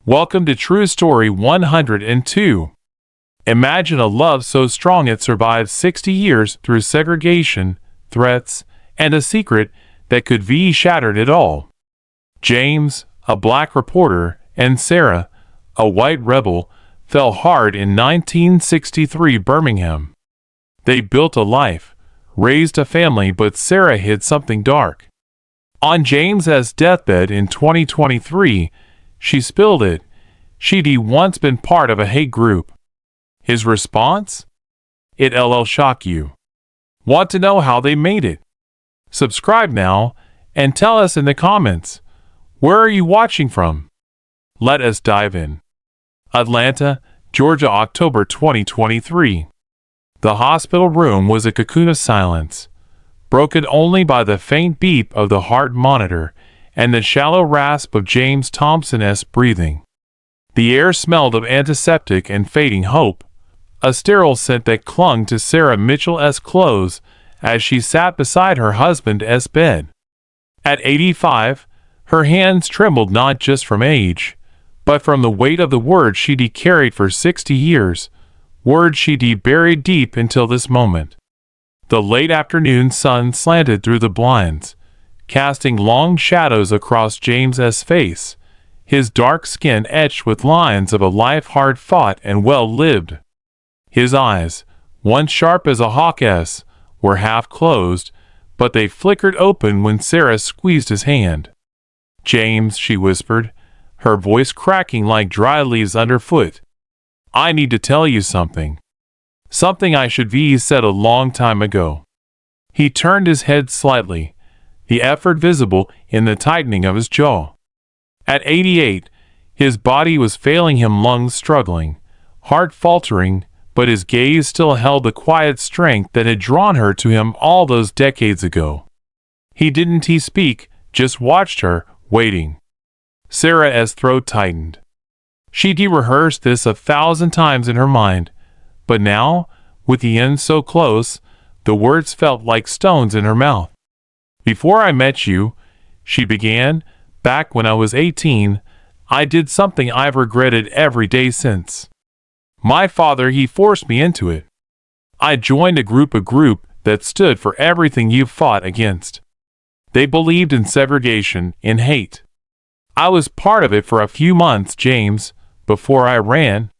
Welcome to True Story 102. Imagine a love so strong it survived 60 years through segregation, threats, and a secret that could be shattered it all. James, a black reporter, and Sarah, a white rebel, fell hard in 1963 Birmingham. They built a life, raised a family, but Sarah hid something dark. On James's deathbed in 2023, she spilled it. She'd once been part of a hate group. His response? It'll shock you. Want to know how they made it? Subscribe now and tell us in the comments. Where are you watching from? Let us dive in. Atlanta, Georgia, October 2023. The hospital room was a cocoon of silence, broken only by the faint beep of the heart monitor and the shallow rasp of James Thompson's breathing. The air smelled of antiseptic and fading hope, a sterile scent that clung to Sarah Mitchell's clothes as she sat beside her husband's bed. At 85, her hands trembled not just from age, but from the weight of the words she'd carried for 60 years, words she'd buried deep until this moment. The late afternoon sun slanted through the blinds, casting long shadows across James's face, his dark skin etched with lines of a life hard fought and well lived. His eyes, once sharp as a hawk's, were half closed, but they flickered open when Sarah squeezed his hand. "James," she whispered, her voice cracking like dry leaves underfoot. "I need to tell you something. Something I should have said a long time ago." He turned his head slightly, the effort visible in the tightening of his jaw. At 88, his body was failing him, lungs struggling, heart faltering, but his gaze still held the quiet strength that had drawn her to him all those decades ago. He didn't speak, just watched her, waiting. Sarah's throat tightened. She'd rehearsed this 1,000 times in her mind, but now, with the end so close, the words felt like stones in her mouth. "Before I met you," she began, "back when I was 18, I did something I've regretted every day since. My father, he forced me into it. I joined a group that stood for everything you've fought against. They believed in segregation, in hate. I was part of it for a few months, James, before I ran,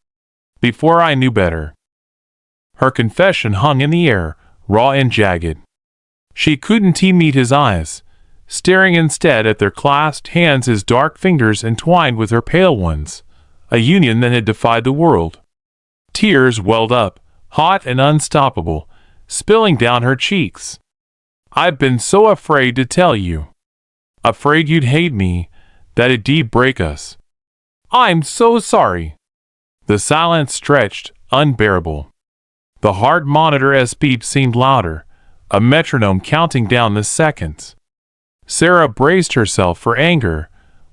before I knew better." Her confession hung in the air, raw and jagged. She couldn't meet his eyes, staring instead at their clasped hands, his dark fingers entwined with her pale ones, a union that had defied the world. Tears welled up, hot and unstoppable, spilling down her cheeks. "I've been so afraid to tell you. Afraid you'd hate me, that it'd break us. I'm so sorry." The silence stretched, unbearable. The heart monitor's beat seemed louder, a metronome counting down the seconds. Sarah braced herself for anger,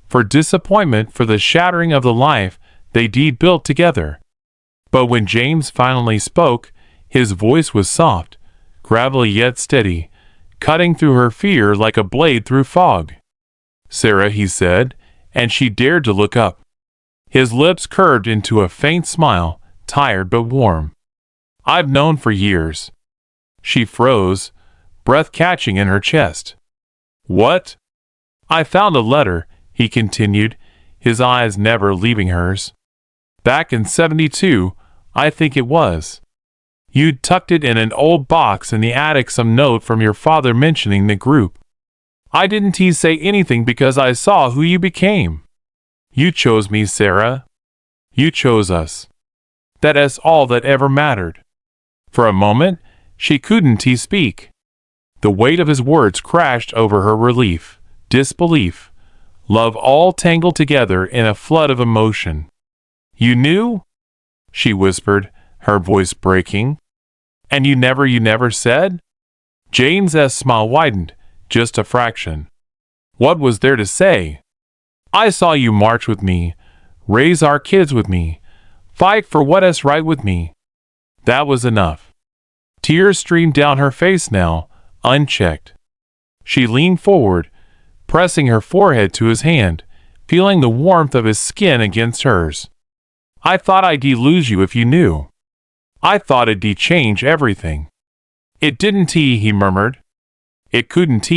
for disappointment, for the shattering of the life they'd built together. But when James finally spoke, his voice was soft, gravelly yet steady, cutting through her fear like a blade through fog. "Sarah," he said, and she dared to look up. His lips curved into a faint smile, tired but warm. "I've known for years." She froze, breath catching in her chest. "What?" "I found a letter," he continued, his eyes never leaving hers. "Back in 72, I think it was. You'd tucked it in an old box in the attic, some note from your father mentioning the group. I didn't say anything because I saw who you became. You chose me, Sarah. You chose us. That's all that ever mattered." For a moment, she couldn't speak. The weight of his words crashed over her, relief, disbelief, love all tangled together in a flood of emotion. "You knew?" she whispered, her voice breaking. "And you never said?" James's smile widened, just a fraction. "What was there to say? I saw you march with me, raise our kids with me, fight for what is right with me. That was enough." Tears streamed down her face now, unchecked. She leaned forward, pressing her forehead to his hand, feeling the warmth of his skin against hers. "I thought I'd lose you if you knew. I thought it'd change everything." "It didn't," he murmured. "It couldn't."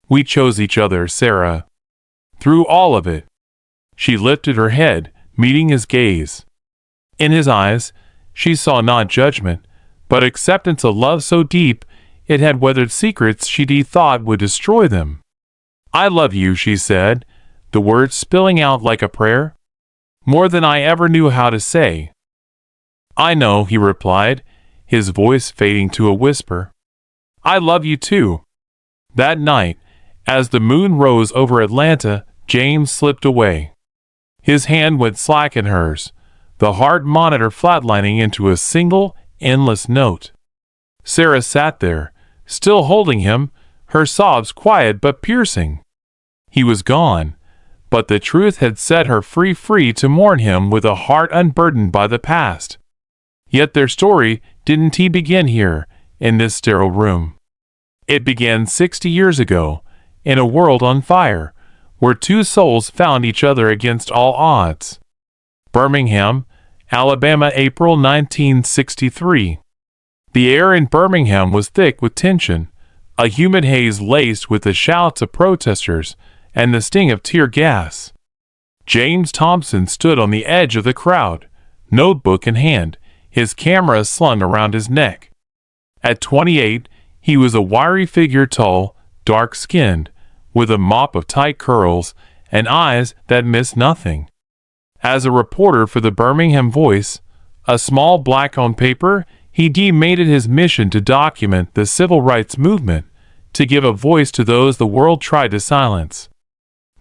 "We chose each other, Sarah. Through all of it." She lifted her head, meeting his gaze. In his eyes, she saw not judgment, but acceptance, a love so deep it had weathered secrets she'd thought would destroy them. "I love you," she said, the words spilling out like a prayer. "More than I ever knew how to say." "I know," he replied, his voice fading to a whisper. "I love you too." That night, as the moon rose over Atlanta, James slipped away. His hand went slack in hers, the heart monitor flatlining into a single, endless note. Sarah sat there, still holding him, her sobs quiet but piercing. He was gone, but the truth had set her free to mourn him with a heart unburdened by the past. Yet their story didn't begin here, in this sterile room. It began 60 years ago, in a world on fire, where two souls found each other against all odds. Birmingham, Alabama, April 1963. The air in Birmingham was thick with tension, a humid haze laced with the shouts of protesters and the sting of tear gas. James Thompson stood on the edge of the crowd, notebook in hand, his camera slung around his neck. At 28, he was a wiry figure, tall, dark-skinned, with a mop of tight curls and eyes that missed nothing. As a reporter for the Birmingham Voice, a small black on paper, he made it his mission to document the civil rights movement, to give a voice to those the world tried to silence.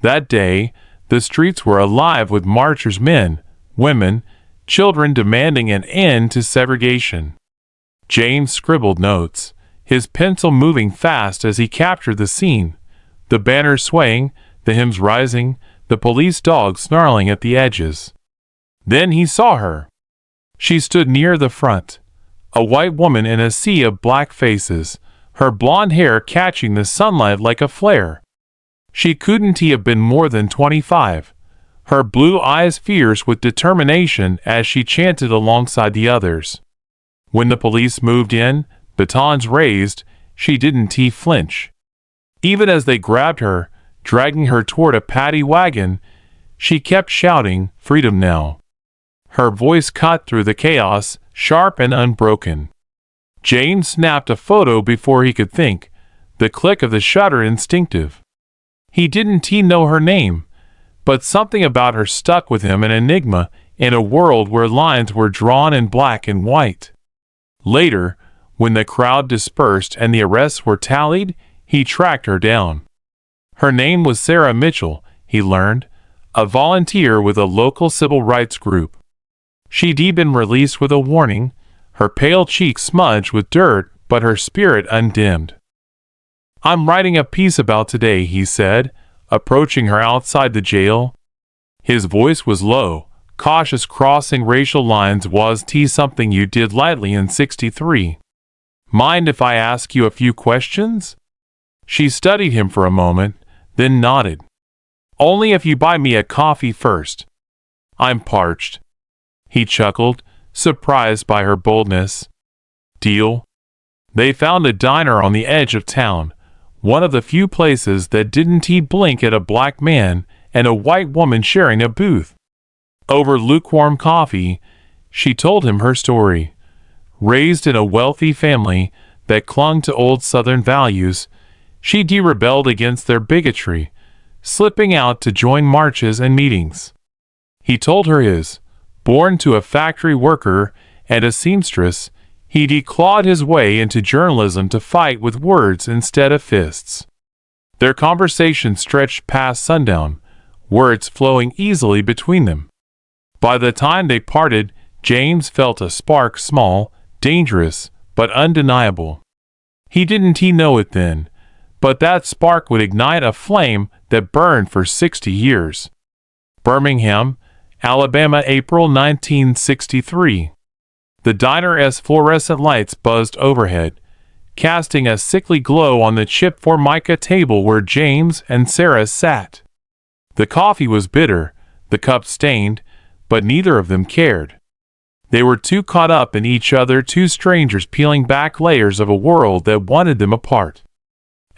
That day, the streets were alive with marchers, men, women, children demanding an end to segregation. James scribbled notes, his pencil moving fast as he captured the scene, the banners swaying, the hymns rising, the police dogs snarling at the edges. Then he saw her. She stood near the front, a white woman in a sea of black faces, her blonde hair catching the sunlight like a flare. She couldn't have been more than 25, her blue eyes fierce with determination as she chanted alongside the others. When the police moved in, batons raised, she didn't flinch. Even as they grabbed her, dragging her toward a paddy wagon, she kept shouting, "Freedom now." Her voice cut through the chaos, sharp and unbroken. James snapped a photo before he could think, the click of the shutter instinctive. He didn't know her name, but something about her stuck with him, an enigma in a world where lines were drawn in black and white. Later, when the crowd dispersed and the arrests were tallied, he tracked her down. Her name was Sarah Mitchell, he learned, a volunteer with a local civil rights group. She'd been released with a warning, her pale cheeks smudged with dirt but her spirit undimmed. "I'm writing a piece about today," he said, approaching her outside the jail. His voice was low, cautious. "Crossing racial lines was something you did lightly in 63. Mind if I ask you a few questions?" She studied him for a moment, then nodded. "Only if you buy me a coffee first. I'm parched." He chuckled, surprised by her boldness. "Deal?" They found a diner on the edge of town, one of the few places that didn't blink at a black man and a white woman sharing a booth. Over lukewarm coffee, she told him her story. Raised in a wealthy family that clung to old Southern values, she rebelled against their bigotry, slipping out to join marches and meetings. He told her his, born to a factory worker and a seamstress, he'd clawed his way into journalism to fight with words instead of fists. Their conversation stretched past sundown, words flowing easily between them. By the time they parted, James felt a spark, small, dangerous, but undeniable. He didn't know it then, but that spark would ignite a flame that burned for 60 years. Birmingham, Alabama, April 1963. The diner's fluorescent lights buzzed overhead, casting a sickly glow on the chipped formica table where James and Sarah sat. The coffee was bitter, the cup stained, but neither of them cared. They were too caught up in each other, two strangers peeling back layers of a world that wanted them apart.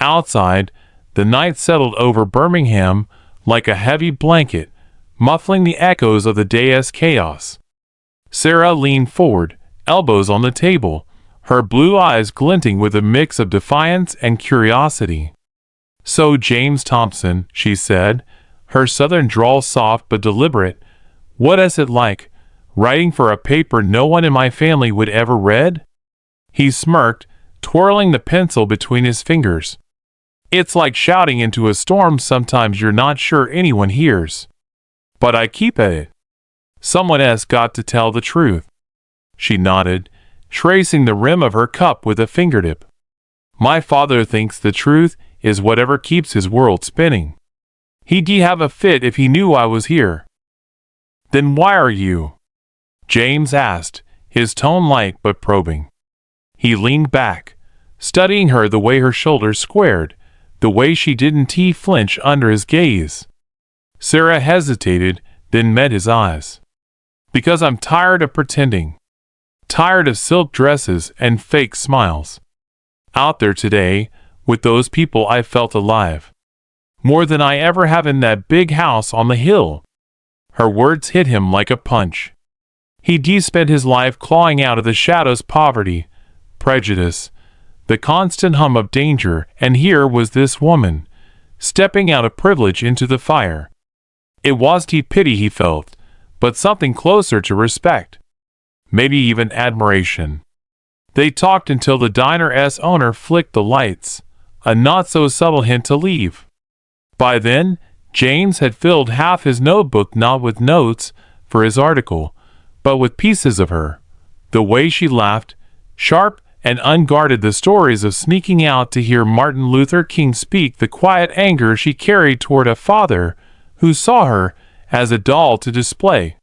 Outside, the night settled over Birmingham like a heavy blanket, muffling the echoes of the day's chaos. Sarah leaned forward, elbows on the table, her blue eyes glinting with a mix of defiance and curiosity. "So, James Thompson," she said, her southern drawl soft but deliberate, "what is it like, writing for a paper no one in my family would ever read?" He smirked, twirling the pencil between his fingers. "It's like shouting into a storm. Sometimes you're not sure anyone hears. But I keep at it. Someone has got to tell the truth." She nodded, tracing the rim of her cup with a fingertip. "My father thinks the truth is whatever keeps his world spinning. He'd have a fit if he knew I was here." "Then why are you?" James asked, his tone light but probing. He leaned back, studying her, the way her shoulders squared, the way she didn't flinch under his gaze. Sarah hesitated, then met his eyes. "Because I'm tired of pretending. Tired of silk dresses and fake smiles. Out there today, with those people, I felt alive. More than I ever have in that big house on the hill." Her words hit him like a punch. He'd spent his life clawing out of the shadows poverty, prejudice, the constant hum of danger, and here was this woman, stepping out of privilege into the fire. It wasn't pity he felt, but something closer to respect. Maybe even admiration. They talked until the diner's owner flicked the lights, a not-so-subtle hint to leave. By then, James had filled half his notebook not with notes for his article, but with pieces of her. The way she laughed, sharp and unguarded, the stories of sneaking out to hear Martin Luther King speak, the quiet anger she carried toward a father who saw her as a doll to display.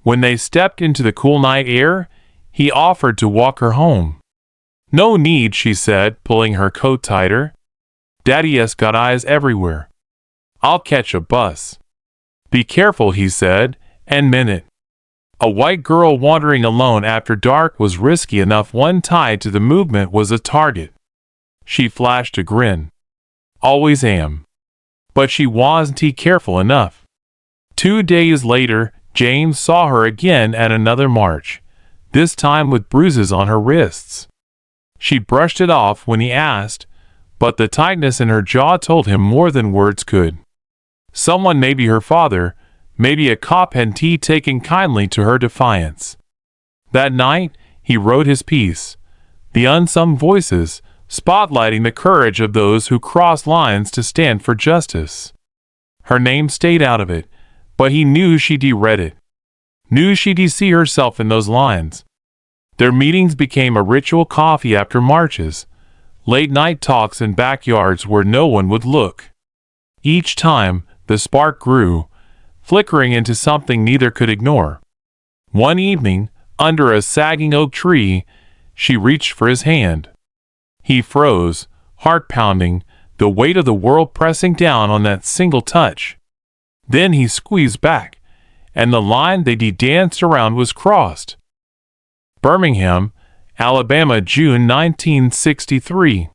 When they stepped into the cool night air, he offered to walk her home. "No need," she said, pulling her coat tighter. "Daddy's got eyes everywhere. I'll catch a bus." "Be careful," he said, and meant it. A white girl wandering alone after dark was risky enough. One tied to the movement was a target. She flashed a grin. "Always am." But she wasn't careful enough. 2 days later, James saw her again at another march, this time with bruises on her wrists. She brushed it off when he asked, but the tightness in her jaw told him more than words could. Someone, maybe her father, maybe a cop, had taken kindly to her defiance. That night, he wrote his piece, The Unsung Voices, spotlighting the courage of those who cross lines to stand for justice. Her name stayed out of it, but he knew she'd read it. Knew she'd see herself in those lines. Their meetings became a ritual: coffee after marches, late-night talks in backyards where no one would look. Each time, the spark grew, flickering into something neither could ignore. One evening, under a sagging oak tree, she reached for his hand. He froze, heart pounding, the weight of the world pressing down on that single touch. Then he squeezed back, and the line they'd danced around was crossed. Birmingham, Alabama, June 1963.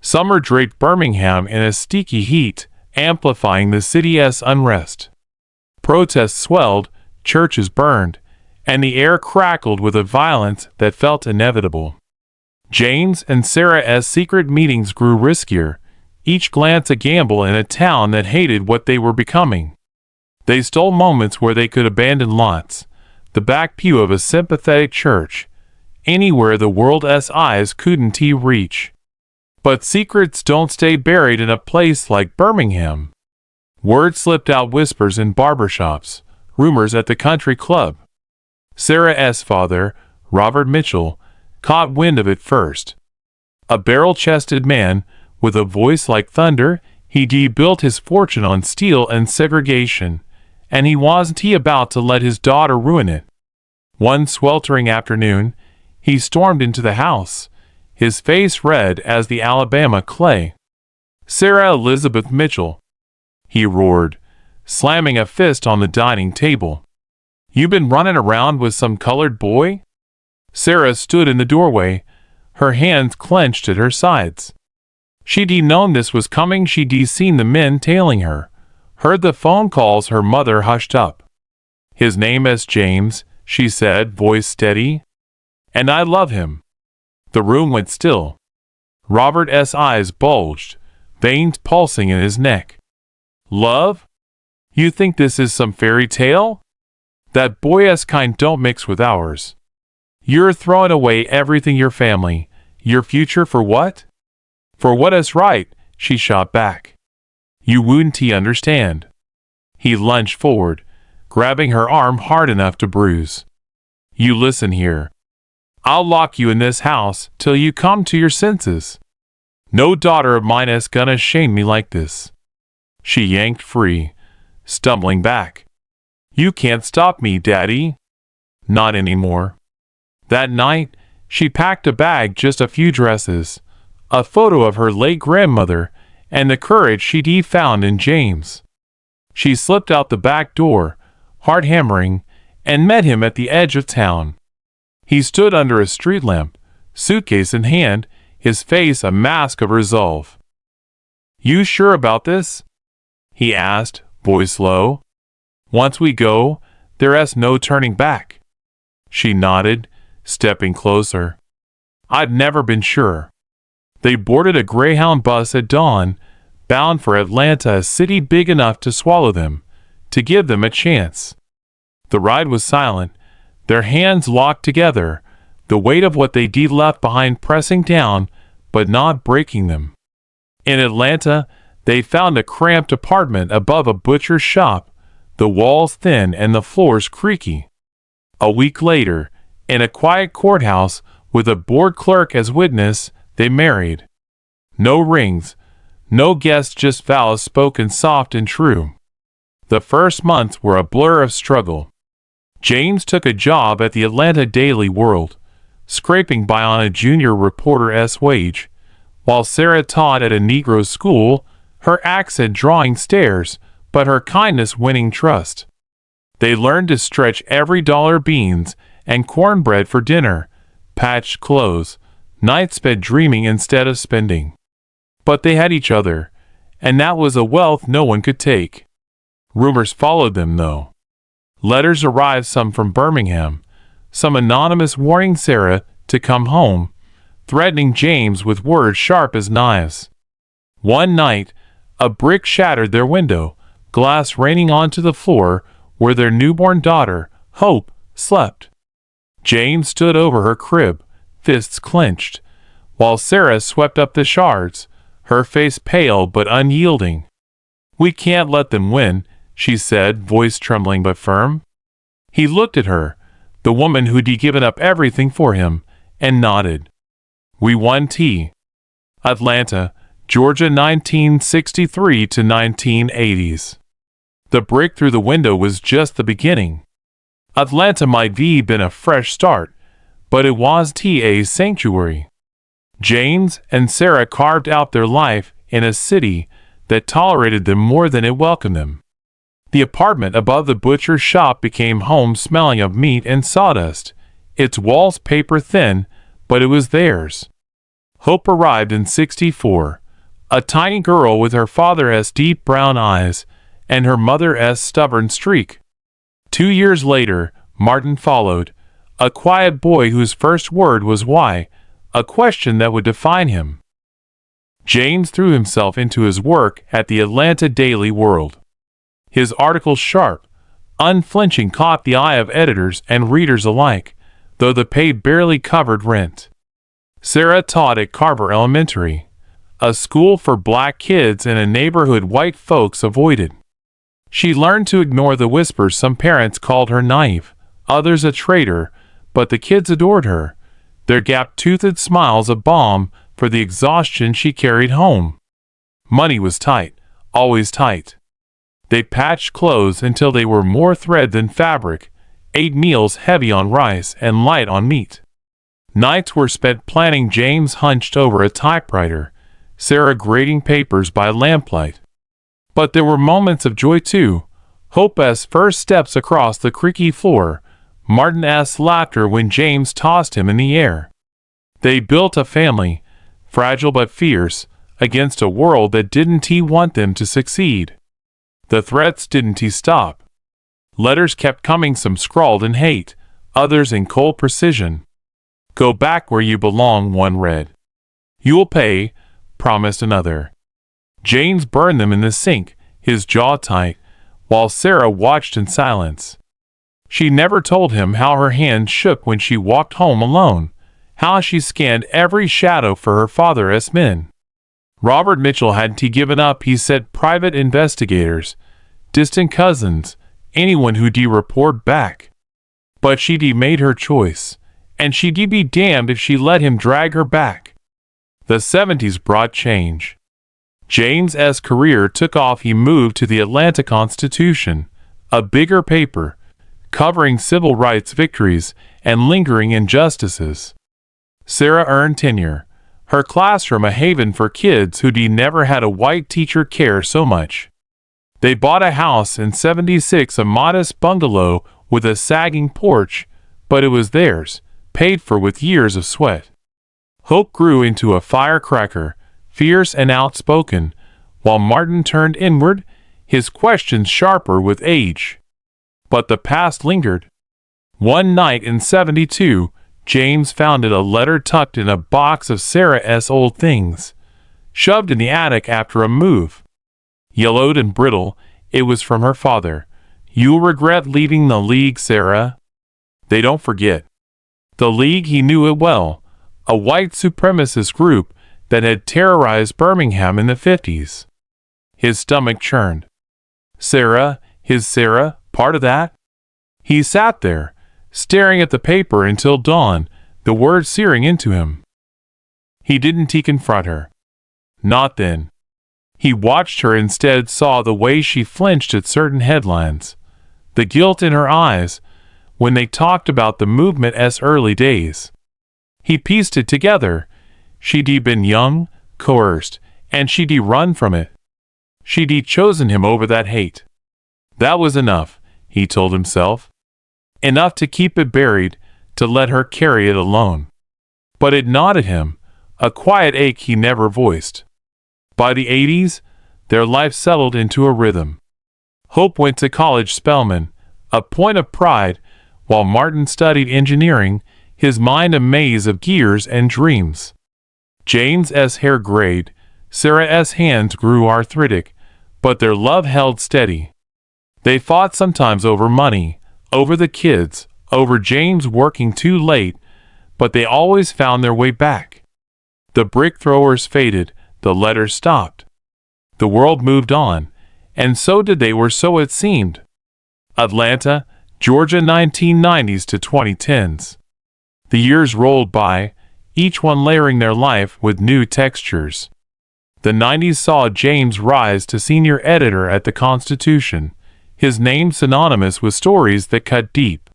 Summer draped Birmingham in a sticky heat, amplifying the city's unrest. Protests swelled, churches burned, and the air crackled with a violence that felt inevitable. James and Sarah's secret meetings grew riskier, each glance a gamble in a town that hated what they were becoming. They stole moments where they could abandon lots, the back pew of a sympathetic church, anywhere the world's eyes couldn't reach. But secrets don't stay buried in a place like Birmingham. Word slipped out: whispers in barbershops, rumors at the country club. Sarah's father, Robert Mitchell, caught wind of it first. A barrel-chested man, with a voice like thunder, he'd built his fortune on steel and segregation, and he wasn't about to let his daughter ruin it. One sweltering afternoon, he stormed into the house, his face red as the Alabama clay. "Sarah Elizabeth Mitchell," he roared, slamming a fist on the dining table. "You been running around with some colored boy?" Sarah stood in the doorway, her hands clenched at her sides. She'd known this was coming. She'd seen the men tailing her, heard the phone calls. Her mother hushed up. "His name is James," she said, voice steady. "And I love him." The room went still. Robert's eyes bulged, veins pulsing in his neck. "Love? You think this is some fairy tale? That boy's kind don't mix with ours. You're throwing away everything, your family, your future, for what?" "For what is right," she shot back. "You wouldn't understand." He lunged forward, grabbing her arm hard enough to bruise. "You listen here. I'll lock you in this house till you come to your senses. No daughter of mine is gonna shame me like this." She yanked free, stumbling back. "You can't stop me, Daddy." "Not anymore." That night, she packed a bag, just a few dresses, a photo of her late grandmother, and the courage she'd found in James. She slipped out the back door, heart hammering, and met him at the edge of town. He stood under a street lamp, suitcase in hand, his face a mask of resolve. "You sure about this?" he asked, voice low. "Once we go, there's no turning back." She nodded, stepping closer. "I'd never been sure." They boarded a Greyhound bus at dawn, bound for Atlanta, a city big enough to swallow them, to give them a chance. The ride was silent, their hands locked together, the weight of what they'd left behind pressing down but not breaking them. In Atlanta, they found a cramped apartment above a butcher's shop, the walls thin and the floors creaky. A week later, in a quiet courthouse with a bored clerk as witness, they married. No rings, no guests, just vows spoken soft and true. The first months were a blur of struggle. James took a job at the Atlanta Daily World, scraping by on a junior reporter's wage, while Sarah taught at a Negro school, her accent drawing stares, but her kindness winning trust. They learned to stretch every dollar, beans and cornbread for dinner, patched clothes, nights spent dreaming instead of spending. But they had each other, and that was a wealth no one could take. Rumors followed them, though. Letters arrived, some from Birmingham, some anonymous warning Sarah to come home, threatening James with words sharp as knives. One night, a brick shattered their window, glass raining onto the floor where their newborn daughter, Hope, slept. James stood over her crib, fists clenched, while Sarah swept up the shards, her face pale but unyielding. "We can't let them win," she said, voice trembling but firm. He looked at her, the woman who'd given up everything for him, and nodded. "We won T. Atlanta, Georgia, 1963 to 1980s. The break through the window was just the beginning. Atlanta might have been a fresh start, but it was TA's sanctuary. James and Sarah carved out their life in a city that tolerated them more than it welcomed them. The apartment above the butcher's shop became home, smelling of meat and sawdust, its walls paper thin, but it was theirs. Hope arrived in '64, a tiny girl with her father's deep brown eyes and her mother's stubborn streak. 2 years later, Martin followed, a quiet boy whose first word was why, a question that would define him. James threw himself into his work at the Atlanta Daily World. His articles, sharp, unflinching, caught the eye of editors and readers alike, though the pay barely covered rent. Sarah taught at Carver Elementary, a school for black kids in a neighborhood white folks avoided. She learned to ignore the whispers. Some parents called her naive, others a traitor, but the kids adored her, their gap-toothed smiles a balm for the exhaustion she carried home. Money was tight, always tight. They patched clothes until they were more thread than fabric, ate meals heavy on rice and light on meat. Nights were spent planning. James hunched over a typewriter, Sarah grading papers by lamplight. But there were moments of joy too, Hope's first steps across the creaky floor, Martin's laughter when James tossed him in the air. They built a family, fragile but fierce, against a world that didn't want them to succeed. The threats didn't stop. Letters kept coming, some scrawled in hate, others in cold precision. "Go back where you belong," one read. "You'll pay," promised another. James burned them in the sink, his jaw tight, while Sarah watched in silence. She never told him how her hand shook when she walked home alone, how she scanned every shadow for her father's men. Robert Mitchell hadn't given up. He said private investigators, distant cousins, anyone who'd report back. But she'd made her choice, and she'd be damned if she let him drag her back. The 70s brought change. James's career took off. He moved to the Atlanta Constitution, a bigger paper, covering civil rights victories and lingering injustices. Sarah earned tenure, her classroom a haven for kids who'd never had a white teacher care so much. They bought a house in '76, a modest bungalow with a sagging porch, but it was theirs, paid for with years of sweat. Hope grew into a firecracker, fierce and outspoken, while Martin turned inward, his questions sharper with age. But the past lingered. One night in '72, James found a letter tucked in a box of Sarah's old things, shoved in the attic after a move. Yellowed and brittle, it was from her father. "You'll regret leaving the League, Sarah." They don't forget. The League, he knew it well, a white supremacist group that had terrorized Birmingham in the '50s. His stomach churned. Sarah, his Sarah, part of that? He sat there, staring at the paper until dawn, the words searing into him. He didn't confront her. Not then. He watched her, instead saw the way she flinched at certain headlines, the guilt in her eyes when they talked about the movement's early days. He pieced it together. She'd been young, coerced, and she'd run from it. She'd chosen him over that hate. That was enough, he told himself. Enough to keep it buried, to let her carry it alone. But it gnawed at him, a quiet ache he never voiced. By the '80s, their life settled into a rhythm. Hope went to college, Spelman, a point of pride, while Martin studied engineering, his mind a maze of gears and dreams. James's hair grayed, Sarah's hands grew arthritic, but their love held steady. They fought sometimes over money, over the kids, over James working too late, but they always found their way back. The brick throwers faded, the letters stopped. The world moved on, and so did they, or so it seemed. Atlanta, Georgia, 1990s to 2010s. The years rolled by, each one layering their life with new textures. The 90s saw James rise to senior editor at the Constitution, his name synonymous with stories that cut deep.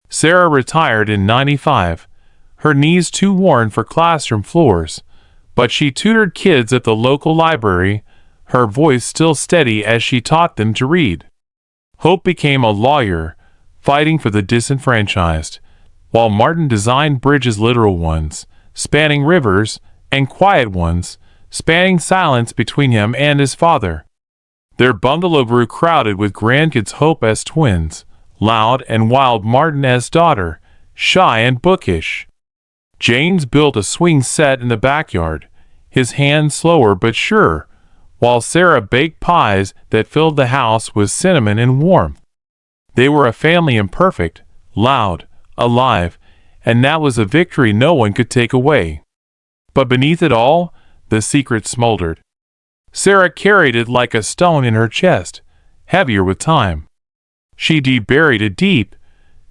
Sarah retired in '95, her knees too worn for classroom floors, but she tutored kids at the local library, her voice still steady as she taught them to read. Hope became a lawyer, fighting for the disenfranchised, while Martin designed bridges, literal ones, spanning rivers, and quiet ones, spanning silence between him and his father. Their bungalow grew crowded with grandkids, Hope's twins, loud and wild, Martin's daughter, shy and bookish. James built a swing set in the backyard, his hand slower but sure, while Sarah baked pies that filled the house with cinnamon and warmth. They were a family, imperfect, loud, alive, and that was a victory no one could take away. But beneath it all, the secret smoldered. Sarah carried it like a stone in her chest, heavier with time. She buried it deep,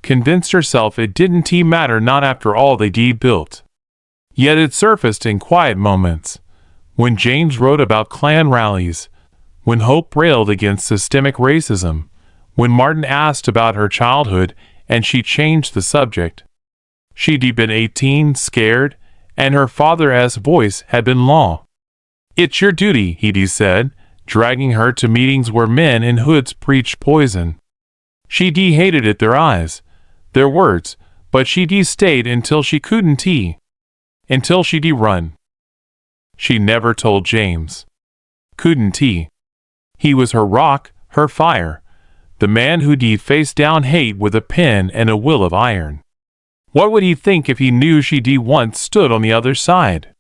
convinced herself it didn't matter, not after all they built. Yet it surfaced in quiet moments, when James wrote about Klan rallies, when Hope railed against systemic racism, when Martin asked about her childhood and she changed the subject. She'd been 18, scared, and her father's voice had been law. "It's your duty," he'd said, dragging her to meetings where men in hoods preached poison. She hated it, their eyes, their words, but she stayed until she couldn't until she run. She never told James. Couldn't he? He was her rock, her fire, the man who faced down hate with a pen and a will of iron. What would he think if he knew she once stood on the other side?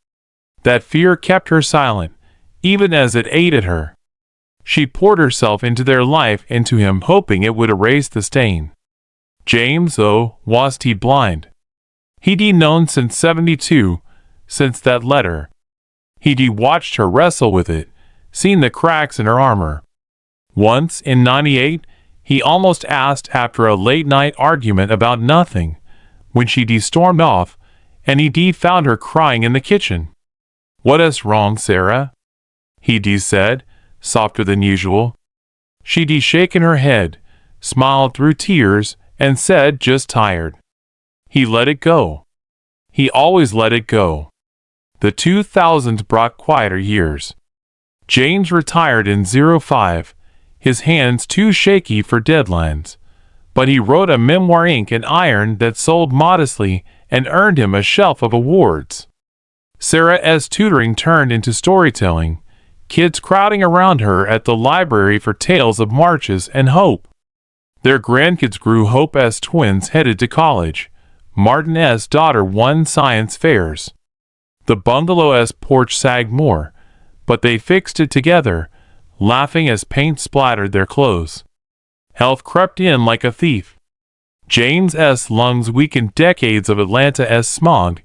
That fear kept her silent, even as it ate at her. She poured herself into their life, into him, hoping it would erase the stain. James, oh, was he blind? He'd known since 72, since that letter. He'd watched her wrestle with it, seen the cracks in her armor. Once, in 98, he almost asked after a late-night argument about nothing, when she stormed off, and he found her crying in the kitchen. "What is wrong, Sarah?" he said, softer than usual. She'd shaken her head, smiled through tears, and said, "Just tired." He let it go. He always let it go. The 2000s brought quieter years. James retired in 05, his hands too shaky for deadlines, but he wrote a memoir, ink and iron, that sold modestly and earned him a shelf of awards. Sarah's tutoring turned into storytelling, kids crowding around her at the library for tales of marches and hope. Their grandkids grew. Hope's twins headed to college. Martin's daughter won science fairs. The bungalow's porch sagged more, but they fixed it together, laughing as paint splattered their clothes. Health crept in like a thief. James's lungs weakened, decades of Atlanta's smog,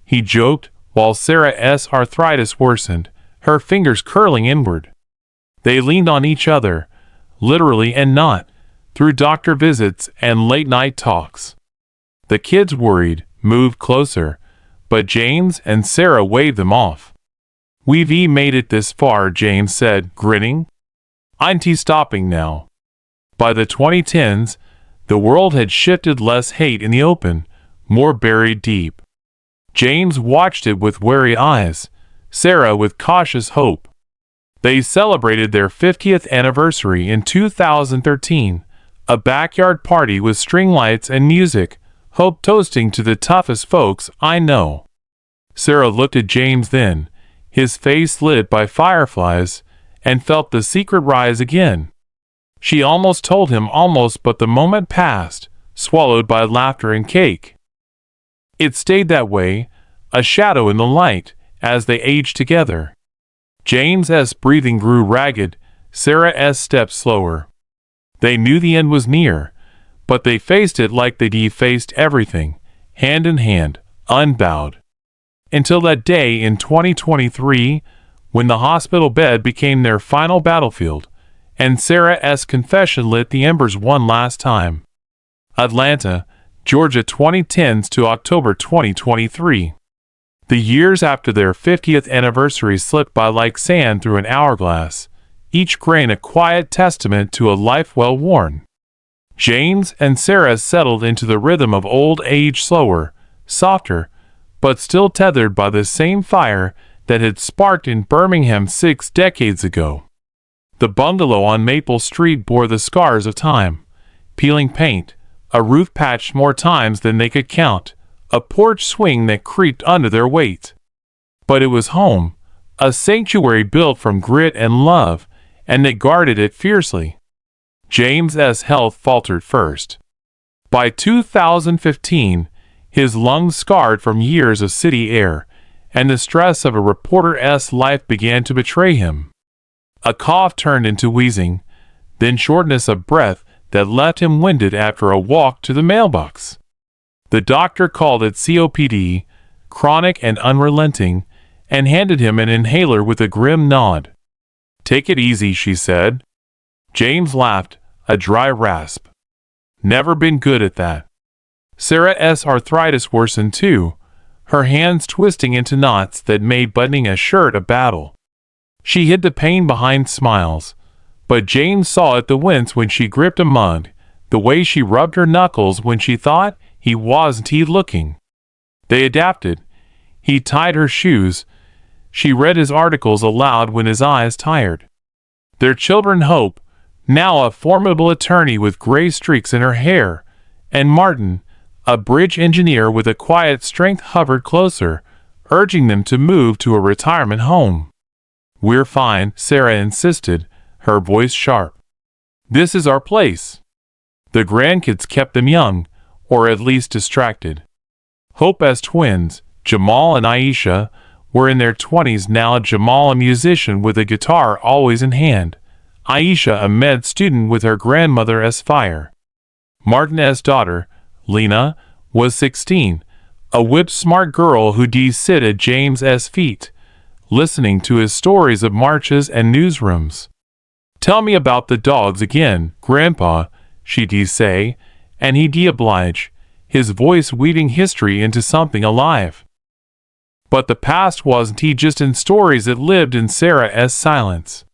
he joked, while Sarah's arthritis worsened, her fingers curling inward. They leaned on each other, literally and not, through doctor visits and late-night talks. The kids worried, moved closer, but James and Sarah waved them off. "We've made it this far," James said, grinning. "Ain't stopping now." By the 2010s, the world had shifted, less hate in the open, more buried deep. James watched it with wary eyes, Sarah with cautious hope. They celebrated their 50th anniversary in 2013, a backyard party with string lights and music, Hope toasting to the toughest folks I know. Sarah looked at James then, his face lit by fireflies, and felt the secret rise again. She almost told him, but the moment passed, swallowed by laughter and cake. It stayed that way, a shadow in the light, as they aged together. James's breathing grew ragged, Sarah's steps slower. They knew the end was near, but they faced it like they'd faced everything, hand in hand, unbowed. Until that day in 2023, when the hospital bed became their final battlefield, and Sarah's confession lit the embers one last time. Atlanta, Georgia, 2010s to October 2023. The years after their 50th anniversary slipped by like sand through an hourglass, each grain a quiet testament to a life well worn. James and Sarah settled into the rhythm of old age, slower, softer, but still tethered by the same fire that had sparked in Birmingham 6 decades ago. The bungalow on Maple Street bore the scars of time, peeling paint, a roof patched more times than they could count, a porch swing that creaked under their weight. But it was home, a sanctuary built from grit and love, and they guarded it fiercely. James's health faltered first. By 2015, his lungs scarred from years of city air, and the stress of a reporter's life began to betray him. A cough turned into wheezing, then shortness of breath that left him winded after a walk to the mailbox. The doctor called it COPD, chronic and unrelenting, and handed him an inhaler with a grim nod. "Take it easy," she said. James laughed, a dry rasp. "Never been good at that." Sarah's arthritis worsened too, her hands twisting into knots that made buttoning a shirt a battle. She hid the pain behind smiles, but James saw it, the wince when she gripped a mug, the way she rubbed her knuckles when she thought he wasn't looking. They adapted. He tied her shoes. She read his articles aloud when his eyes tired. Their children Hope, now a formidable attorney with gray streaks in her hair, and Martin, a bridge engineer with a quiet strength, hovered closer, urging them to move to a retirement home. "We're fine," Sarah insisted, her voice sharp. "This is our place." The grandkids kept them young, or at least distracted. Hope as twins, Jamal and Aisha, were in their 20s now. Jamal, a musician with a guitar always in hand. Aisha, a med student with her grandmother as fire. Martin's daughter, Lena, was 16, a whip-smart girl who sit at James's feet, listening to his stories of marches and newsrooms. "Tell me about the dogs again, Grandpa," she'd say, and he'd oblige, his voice weaving history into something alive. But the past wasn't just in stories, it lived in Sarah's silence.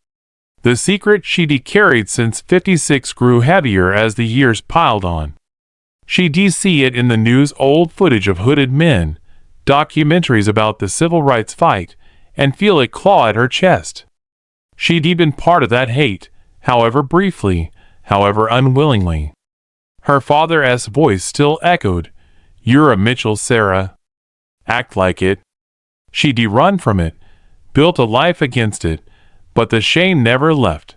The secret she'd carried since '56 grew heavier as the years piled on. She'd see it in the news, old footage of hooded men, documentaries about the civil rights fight, and feel it claw at her chest. She'd been part of that hate, however briefly, however unwillingly. Her father's voice still echoed, "You're a Mitchell, Sarah. Act like it." She'd run from it, built a life against it, but the shame never left.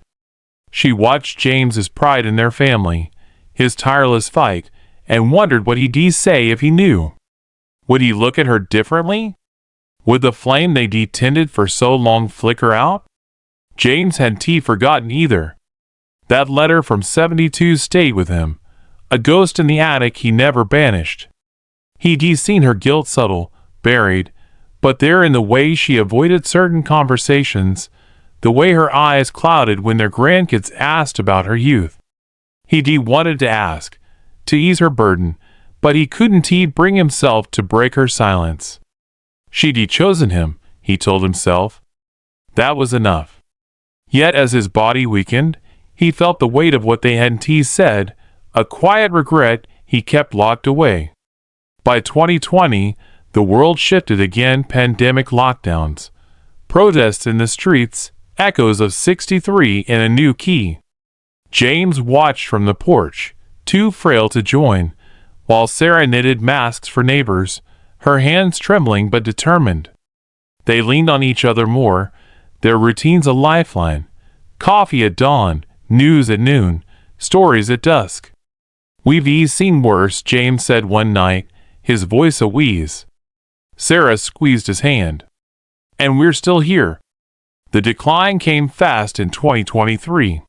She watched James's pride in their family, his tireless fight, and wondered what he'd say if he knew. Would he look at her differently? Would the flame they'd tended for so long flicker out? James hadn't forgotten either. That letter from '72 stayed with him, a ghost in the attic he never banished. He'd seen her guilt subtle, buried, but there in the way she avoided certain conversations, the way her eyes clouded when their grandkids asked about her youth. He'd wanted to ask, to ease her burden, but he couldn't bring himself to break her silence. She'd chosen him, he told himself. That was enough. Yet as his body weakened, he felt the weight of what they hadn't said, a quiet regret he kept locked away. By 2020, the world shifted again, pandemic lockdowns, protests in the streets, echoes of '63 in a new key. James watched from the porch, too frail to join, while Sarah knitted masks for neighbors, her hands trembling but determined. They leaned on each other more, their routines a lifeline. Coffee at dawn, news at noon, stories at dusk. "We've seen worse," James said one night, his voice a wheeze. Sarah squeezed his hand. "And we're still here." The decline came fast in 2023.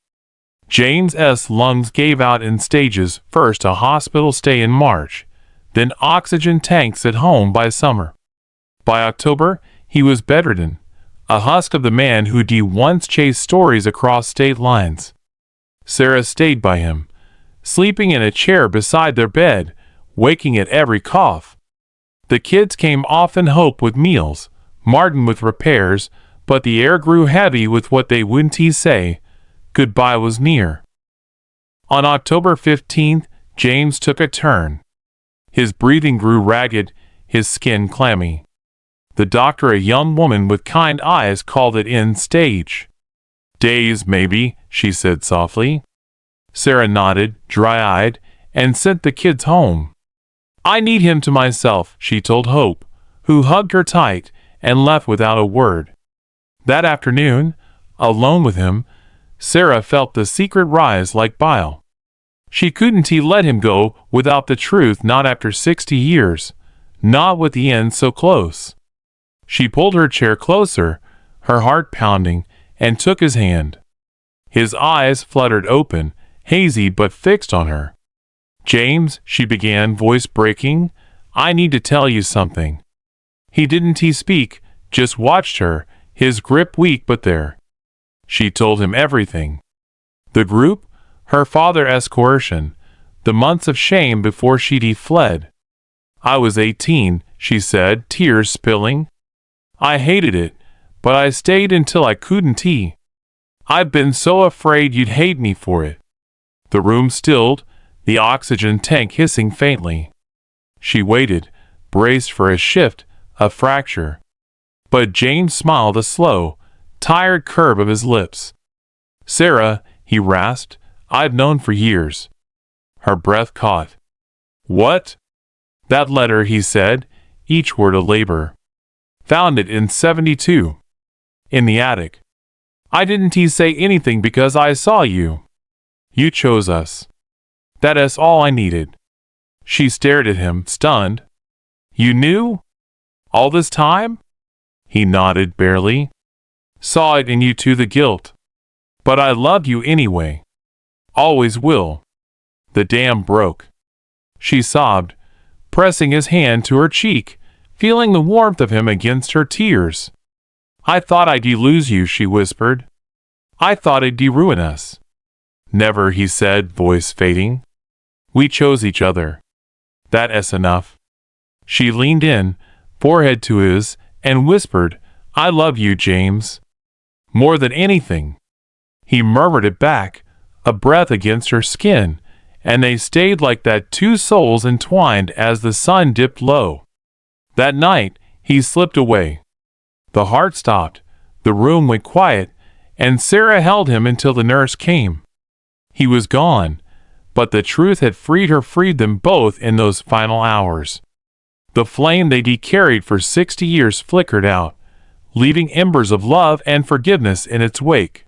James's lungs gave out in stages, first a hospital stay in March, then oxygen tanks at home by summer. By October, he was bedridden, a husk of the man who'd once chased stories across state lines. Sarah stayed by him, sleeping in a chair beside their bed, waking at every cough. The kids came often, Hope with meals, Martin with repairs, but the air grew heavy with what they wouldn't say. Goodbye was near. On October 15th, James took a turn. His breathing grew ragged, his skin clammy. The doctor, a young woman with kind eyes, called it end stage. "Days, maybe," she said softly. Sarah nodded, dry-eyed, and sent the kids home. "I need him to myself," she told Hope, who hugged her tight and left without a word. That afternoon, alone with him, Sarah felt the secret rise like bile. She couldn't let him go without the truth, not after 60 years, not with the end so close. She pulled her chair closer, her heart pounding, and took his hand. His eyes fluttered open, hazy but fixed on her. "James," she began, voice breaking, "I need to tell you something." He didn't speak, just watched her, his grip weak but there. She told him everything. The group, her father's coercion, the months of shame before she'd fled. "I was 18, she said, tears spilling. "I hated it, but I stayed until I couldn't. I've been so afraid you'd hate me for it." The room stilled, the oxygen tank hissing faintly. She waited, braced for a shift, a fracture. But James smiled, a slow, tired curve of his lips. Sarah, he rasped, I've known for years. Her breath caught. What? That letter, he said, each word a labor. Found it in 72. In the attic. I didn't say anything because I saw you. You chose us. That's all I needed. She stared at him, stunned. You knew? All this time? He nodded, barely. Saw it in you too, the guilt. But I loved you anyway. Always will. The dam broke. She sobbed, pressing his hand to her cheek, feeling the warmth of him against her tears. I thought I'd lose you, she whispered. I thought it'd ruin us. Never, he said, voice fading. We chose each other. That's enough. She leaned in, forehead to his, and whispered, I love you, James. More than anything. He murmured it back, a breath against her skin, and they stayed like that, two souls entwined as the sun dipped low. That night, he slipped away. The heart stopped, the room went quiet, and Sarah held him until the nurse came. He was gone, but the truth had freed them both in those final hours. The flame they'd carried for 60 years flickered out, leaving embers of love and forgiveness in its wake.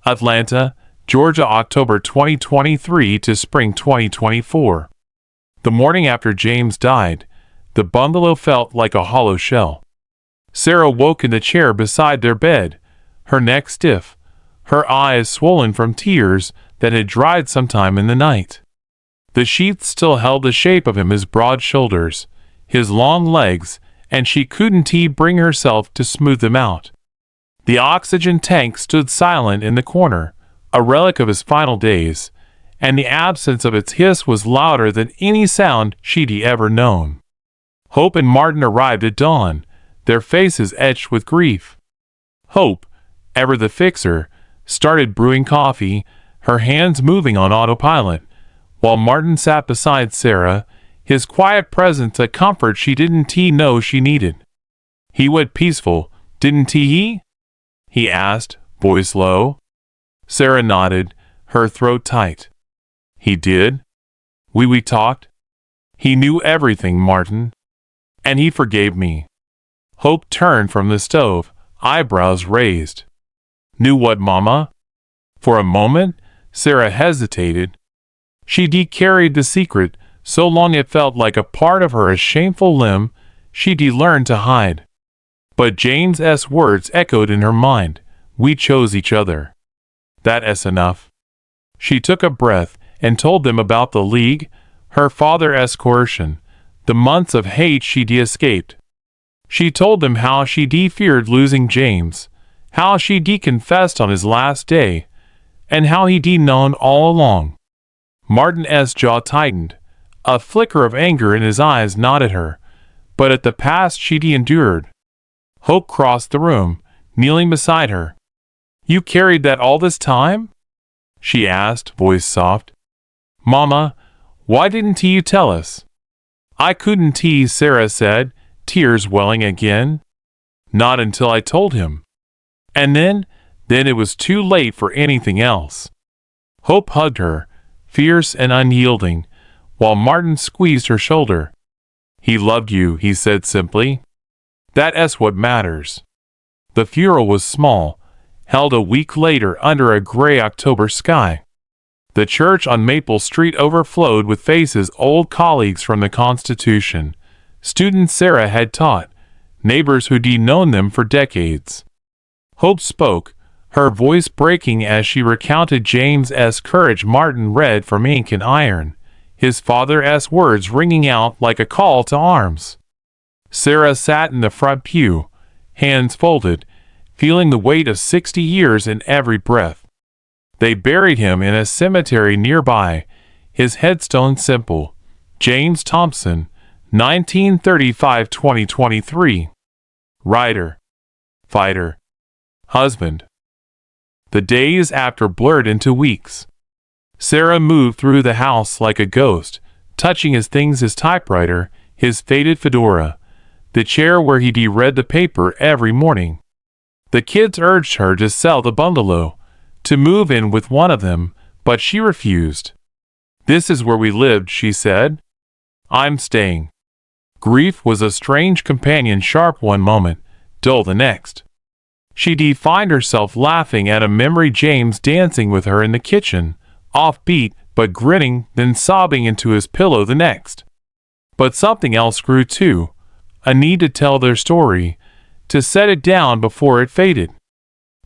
Atlanta, Georgia, October 2023 to spring 2024. The morning after James died, the bungalow felt like a hollow shell. Sarah woke in the chair beside their bed, her neck stiff, her eyes swollen from tears that had dried sometime in the night. The sheets still held the shape of him, his broad shoulders, his long legs, and she couldn't bring herself to smooth them out. The oxygen tank stood silent in the corner, a relic of his final days, and the absence of its hiss was louder than any sound she'd ever known. Hope and Martin arrived at dawn, their faces etched with grief. Hope, ever the fixer, started brewing coffee, her hands moving on autopilot, while Martin sat beside Sarah, his quiet presence a comfort she didn't know she needed. He went peaceful, didn't he? He asked, voice low. Sarah nodded, her throat tight. He did? We talked? He knew everything, Martin. And he forgave me. Hope turned from the stove, eyebrows raised. Knew what, Mama? For a moment, Sarah hesitated. She carried the secret so long it felt like a part of her, a shameful limb she'd learned to hide. But James's words echoed in her mind. We chose each other. That's enough. She took a breath and told them about the league, her father's coercion, the months of hate she'd escaped. She told them how she'd feared losing James, how she'd confessed on his last day, and how he'd known all along. Martin's jaw tightened. A flicker of anger in his eyes gnawed her, but at the past she'd endured. Hope crossed the room, kneeling beside her. You carried that all this time? She asked, voice soft. Mama, why didn't you tell us? I couldn't, Sarah said, tears welling again. Not until I told him. And then it was too late for anything else. Hope hugged her, fierce and unyielding, while Martin squeezed her shoulder. He loved you, he said simply. That's what matters. The funeral was small, held a week later under a gray October sky. The church on Maple Street overflowed with faces, old colleagues from the Constitution, students Sarah had taught, neighbors who'd known them for decades. Hope spoke, her voice breaking as she recounted James's courage. Martin read from ink and iron, his father's words ringing out like a call to arms. Sarah sat in the front pew, hands folded, feeling the weight of 60 years in every breath. They buried him in a cemetery nearby, his headstone simple, James Thompson, 1935-2023. Writer, fighter, husband. The days after blurred into weeks. Sarah moved through the house like a ghost, touching his things, his typewriter, his faded fedora, the chair where he'd read the paper every morning. The kids urged her to sell the bungalow, to move in with one of them, but she refused. "This is where we lived," she said. "I'm staying." Grief was a strange companion, sharp one moment, dull the next. She defined herself laughing at a memory, James dancing with her in the kitchen, offbeat but grinning, then sobbing into his pillow the next. But something else grew too, a need to tell their story, to set it down before it faded.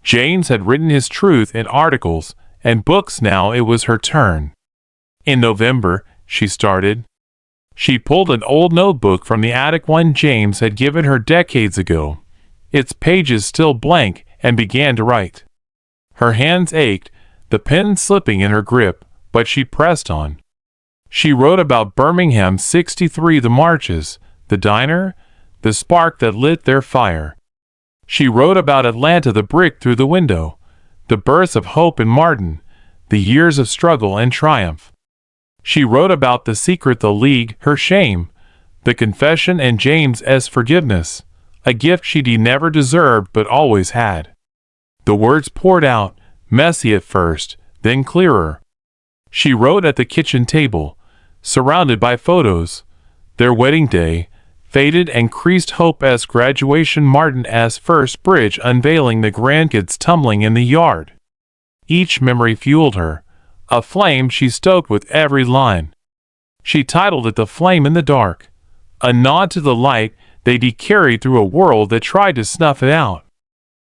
James had written his truth in articles and books, now it was her turn. In November, she started. She pulled an old notebook from the attic, one James had given her decades ago, its pages still blank, and began to write. Her hands ached, the pen slipping in her grip, but she pressed on. She wrote about Birmingham '63, the marches, the diner, the spark that lit their fire. She wrote about Atlanta, the brick through the window, the birth of hope in Martin, the years of struggle and triumph. She wrote about the secret, the league, her shame, the confession, and James's forgiveness, a gift she'd never deserved but always had. The words poured out, messy at first, then clearer. She wrote at the kitchen table, surrounded by photos, their wedding day, faded and creased, Hope's graduation, Martin's first bridge unveiling, the grandkids tumbling in the yard. Each memory fueled her, a flame she stoked with every line. She titled it "The Flame in the Dark," a nod to the light they'd carried through a world that tried to snuff it out.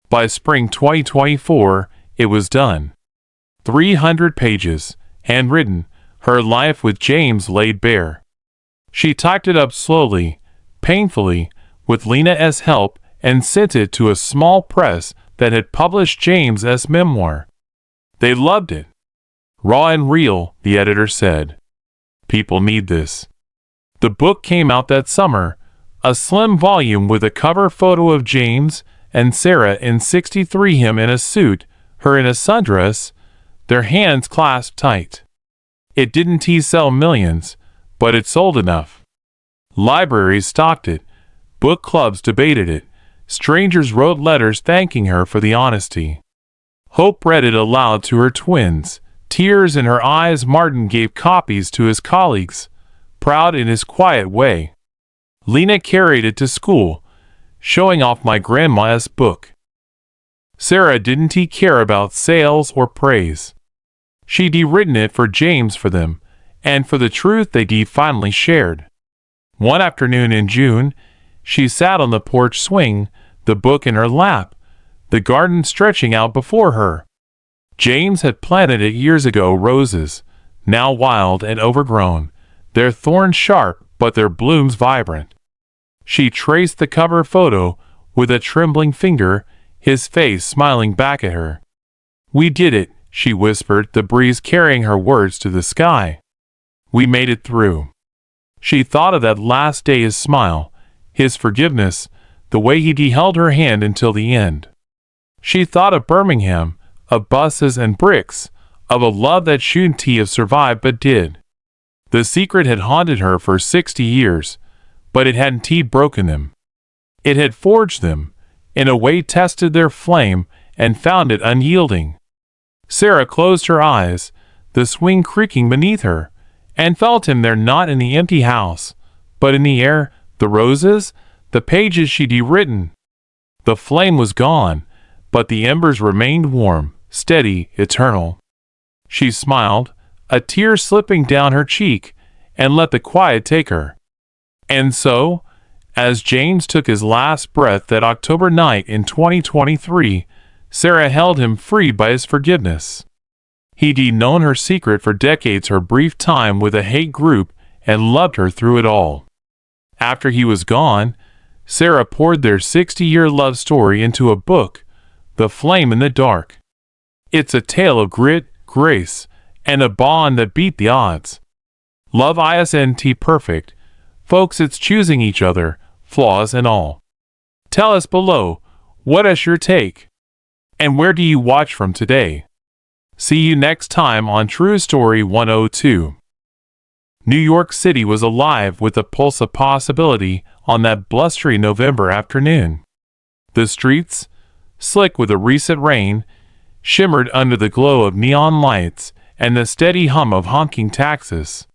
By spring 2024, it was done. 300 pages, handwritten, her life with James laid bare. She typed it up slowly, painfully, with Lena's help, and sent it to a small press that had published James's memoir. They loved it. "Raw and real," the editor said. "People need this." The book came out that summer, a slim volume with a cover photo of James and Sarah in '63, him in a suit, her in a sundress, their hands clasped tight. It didn't sell millions, but it sold enough. Libraries stocked it, book clubs debated it, strangers wrote letters thanking her for the honesty. Hope read it aloud to her twins, tears in her eyes. Martin gave copies to his colleagues, proud in his quiet way. Lena carried it to school, showing off "my grandma's book." Sarah didn't care about sales or praise. She'd written it for James, for them, and for the truth they'd finally shared. One afternoon in June, she sat on the porch swing, the book in her lap, the garden stretching out before her. James had planted it years ago, roses, now wild and overgrown, their thorns sharp but their blooms vibrant. She traced the cover photo with a trembling finger, his face smiling back at her. "We did it," she whispered, the breeze carrying her words to the sky. "We made it through." She thought of that last day, his smile, his forgiveness, the way he'd held her hand until the end. She thought of Birmingham, of buses and bricks, of a love that shouldn't have survived but did. The secret had haunted her for 60 years, but it hadn't broken them. It had forged them, in a way tested their flame, and found it unyielding. Sarah closed her eyes, the swing creaking beneath her, and felt him there, not in the empty house, but in the air, the roses, the pages she'd written. The flame was gone, but the embers remained warm, steady, eternal. She smiled, a tear slipping down her cheek, and let the quiet take her. And so, as James took his last breath that October night in 2023, Sarah held him, freed by his forgiveness. He'd known her secret for decades, her brief time with a hate group, and loved her through it all. After he was gone, Sarah poured their 60-year love story into a book, "The Flame in the Dark." It's a tale of grit, grace, and a bond that beat the odds. Love isn't perfect, folks. It's choosing each other, flaws and all. Tell us below, what is your take? And where do you watch from today? See you next time on True Story 102. New York City was alive with the pulse of possibility on that blustery November afternoon. The streets, slick with the recent rain, shimmered under the glow of neon lights and the steady hum of honking taxis.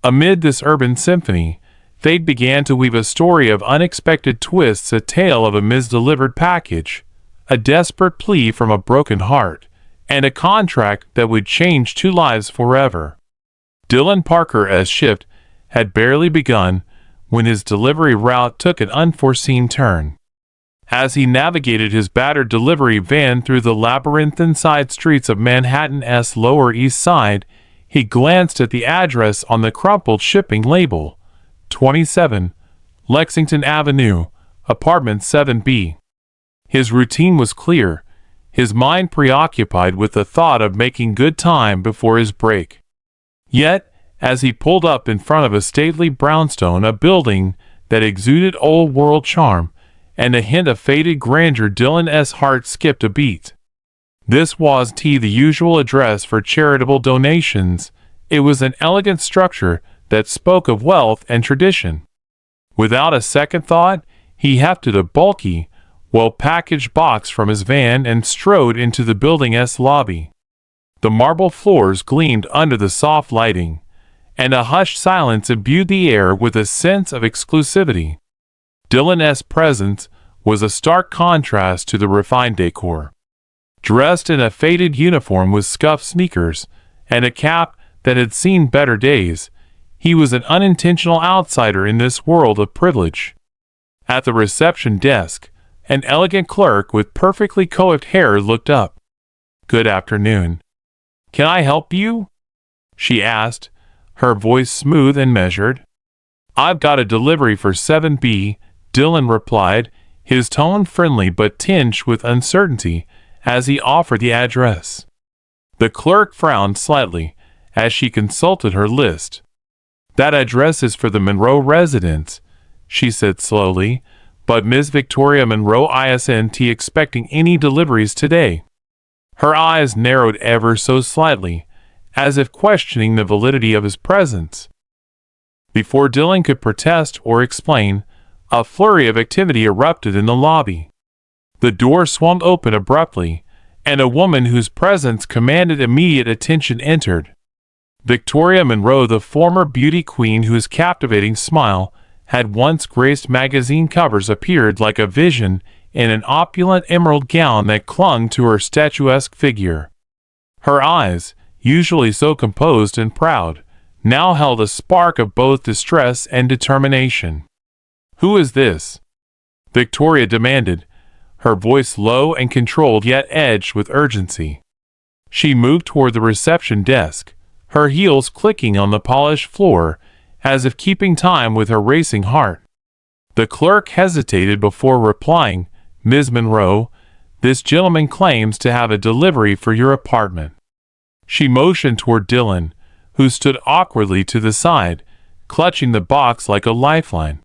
Amid this urban symphony, fate began to weave a story of unexpected twists, a tale of a misdelivered package, a desperate plea from a broken heart, and a contract that would change two lives forever. Dylan Parker's shift had barely begun when his delivery route took an unforeseen turn. As he navigated his battered delivery van through the labyrinthine side streets of Manhattan's Lower East Side, he glanced at the address on the crumpled shipping label: 27 Lexington Avenue, Apartment 7B. His routine was clear, his mind preoccupied with the thought of making good time before his break. Yet, as he pulled up in front of a stately brownstone, a building that exuded old-world charm and a hint of faded grandeur, Dylan's heart skipped a beat. This was the usual address for charitable donations. It was an elegant structure that spoke of wealth and tradition. Without a second thought, he hefted a bulky, well-packaged box from his van and strode into the building's lobby. The marble floors gleamed under the soft lighting, and a hushed silence imbued the air with a sense of exclusivity. Dylan's presence was a stark contrast to the refined decor. Dressed in a faded uniform with scuffed sneakers and a cap that had seen better days, he was an unintentional outsider in this world of privilege. At the reception desk, an elegant clerk with perfectly coiffed hair looked up. "Good afternoon. Can I help you?" she asked, her voice smooth and measured. "I've got a delivery for 7B, Dylan replied, his tone friendly but tinged with uncertainty as he offered the address. The clerk frowned slightly as she consulted her list. "That address is for the Monroe residence," she said slowly, "but Miss Victoria Monroe isn't expecting any deliveries today." Her eyes narrowed ever so slightly, as if questioning the validity of his presence. Before Dylan could protest or explain, a flurry of activity erupted in the lobby. The door swung open abruptly, and a woman whose presence commanded immediate attention entered. Victoria Monroe, the former beauty queen whose captivating smile had once graced magazine covers, appeared like a vision in an opulent emerald gown that clung to her statuesque figure. Her eyes, usually so composed and proud, now held a spark of both distress and determination. "Who is this?" Victoria demanded, her voice low and controlled yet edged with urgency. She moved toward the reception desk, her heels clicking on the polished floor as if keeping time with her racing heart. The clerk hesitated before replying. "Ms. Monroe, this gentleman claims to have a delivery for your apartment." She motioned toward Dylan, who stood awkwardly to the side, clutching the box like a lifeline.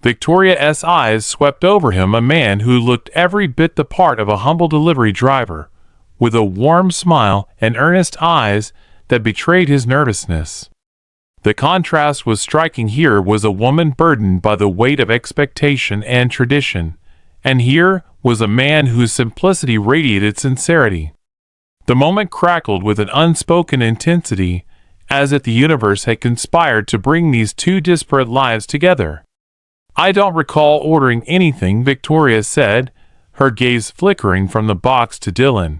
Victoria's eyes swept over him, a man who looked every bit the part of a humble delivery driver, with a warm smile and earnest eyes that betrayed his nervousness. The contrast was striking. Here was a woman burdened by the weight of expectation and tradition, and here was a man whose simplicity radiated sincerity. The moment crackled with an unspoken intensity, as if the universe had conspired to bring these two disparate lives together. "I don't recall ordering anything," Victoria said, her gaze flickering from the box to Dylan.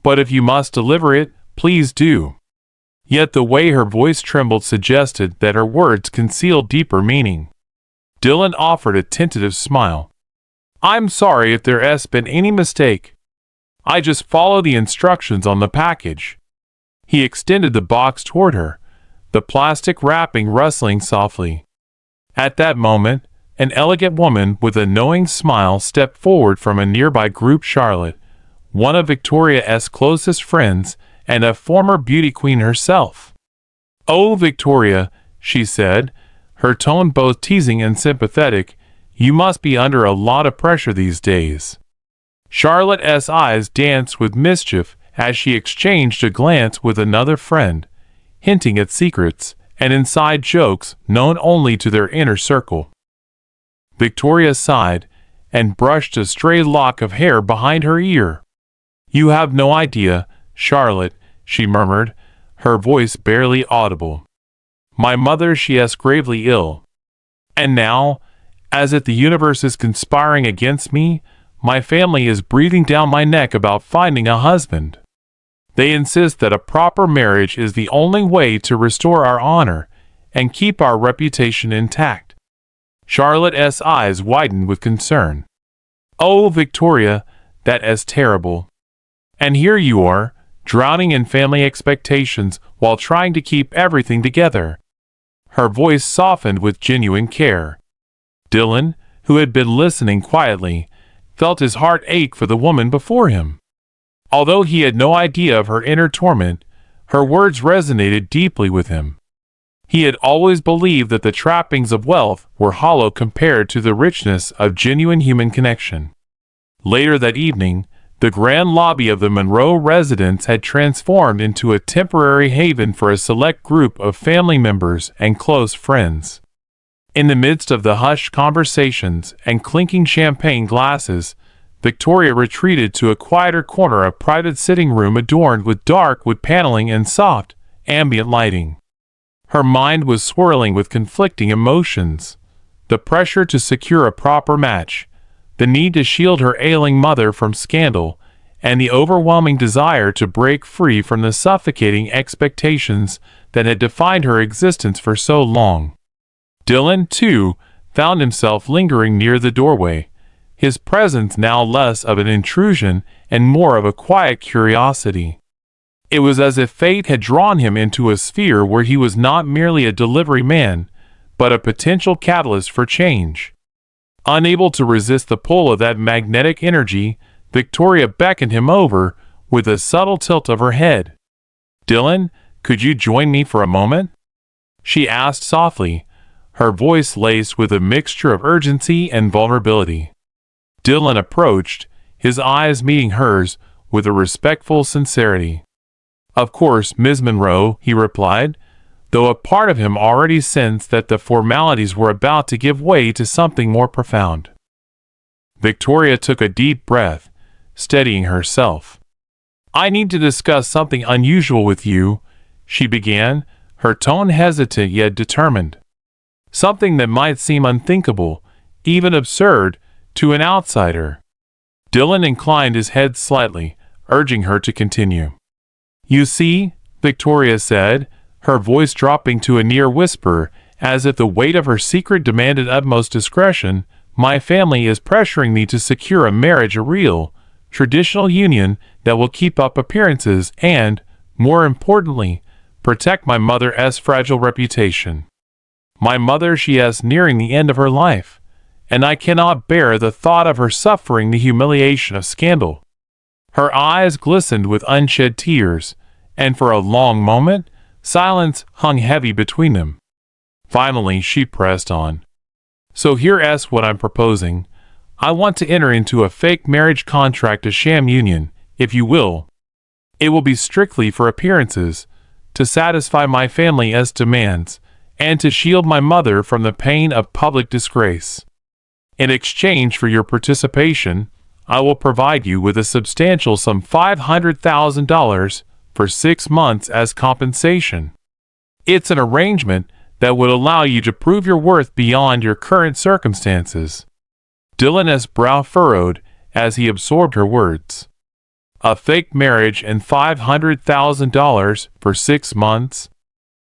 "But if you must deliver it, please do." Yet the way her voice trembled suggested that her words concealed deeper meaning. Dylan offered a tentative smile. "I'm sorry if there's been any mistake. I just follow the instructions on the package." He extended the box toward her, the plastic wrapping rustling softly. At that moment, an elegant woman with a knowing smile stepped forward from a nearby group. Charlotte, one of Victoria's closest friends and a former beauty queen herself. "Oh, Victoria," she said, her tone both teasing and sympathetic, "you must be under a lot of pressure these days." Charlotte's eyes danced with mischief as she exchanged a glance with another friend, hinting at secrets and inside jokes known only to their inner circle. Victoria sighed and brushed a stray lock of hair behind her ear. "You have no idea, Charlotte," she murmured, her voice barely audible. "My mother, she is gravely ill. And now, as if the universe is conspiring against me, my family is breathing down my neck about finding a husband. They insist that a proper marriage is the only way to restore our honor and keep our reputation intact." Charlotte's eyes widened with concern. "Oh, Victoria, that is terrible. And here you are, drowning in family expectations while trying to keep everything together." Her voice softened with genuine care. Dylan, who had been listening quietly, felt his heart ache for the woman before him. Although he had no idea of her inner torment, her words resonated deeply with him. He had always believed that the trappings of wealth were hollow compared to the richness of genuine human connection. Later that evening, the grand lobby of the Monroe residence had transformed into a temporary haven for a select group of family members and close friends. In the midst of the hushed conversations and clinking champagne glasses, Victoria retreated to a quieter corner of private sitting room adorned with dark wood paneling and soft, ambient lighting. Her mind was swirling with conflicting emotions: the pressure to secure a proper match, the need to shield her ailing mother from scandal, and the overwhelming desire to break free from the suffocating expectations that had defined her existence for so long. Dylan, too, found himself lingering near the doorway, his presence now less of an intrusion and more of a quiet curiosity. It was as if fate had drawn him into a sphere where he was not merely a delivery man, but a potential catalyst for change. Unable to resist the pull of that magnetic energy, Victoria beckoned him over with a subtle tilt of her head. "Dylan, could you join me for a moment?" she asked softly, her voice laced with a mixture of urgency and vulnerability. Dylan approached, his eyes meeting hers with a respectful sincerity. "Of course, Ms. Monroe," he replied, though a part of him already sensed that the formalities were about to give way to something more profound. Victoria took a deep breath, steadying herself. "I need to discuss something unusual with you," she began, her tone hesitant yet determined. "Something that might seem unthinkable, even absurd, to an outsider." Dylan inclined his head slightly, urging her to continue. "You see," Victoria said, her voice dropping to a near whisper, as if the weight of her secret demanded utmost discretion, "my family is pressuring me to secure a marriage, a real, traditional union that will keep up appearances and, more importantly, protect my mother's fragile reputation. My mother, she is nearing the end of her life, and I cannot bear the thought of her suffering the humiliation of scandal." Her eyes glistened with unshed tears, and for a long moment, silence hung heavy between them. Finally, she pressed on. "So here's what I'm proposing. I want to enter into a fake marriage contract, a sham union, if you will. It will be strictly for appearances, to satisfy my family's demands, and to shield my mother from the pain of public disgrace. In exchange for your participation, I will provide you with a substantial sum, $500,000, for 6 months as compensation. It's an arrangement that would allow you to prove your worth beyond your current circumstances." Dylan's brow furrowed as he absorbed her words. "A fake marriage and $500,000 for 6 months?"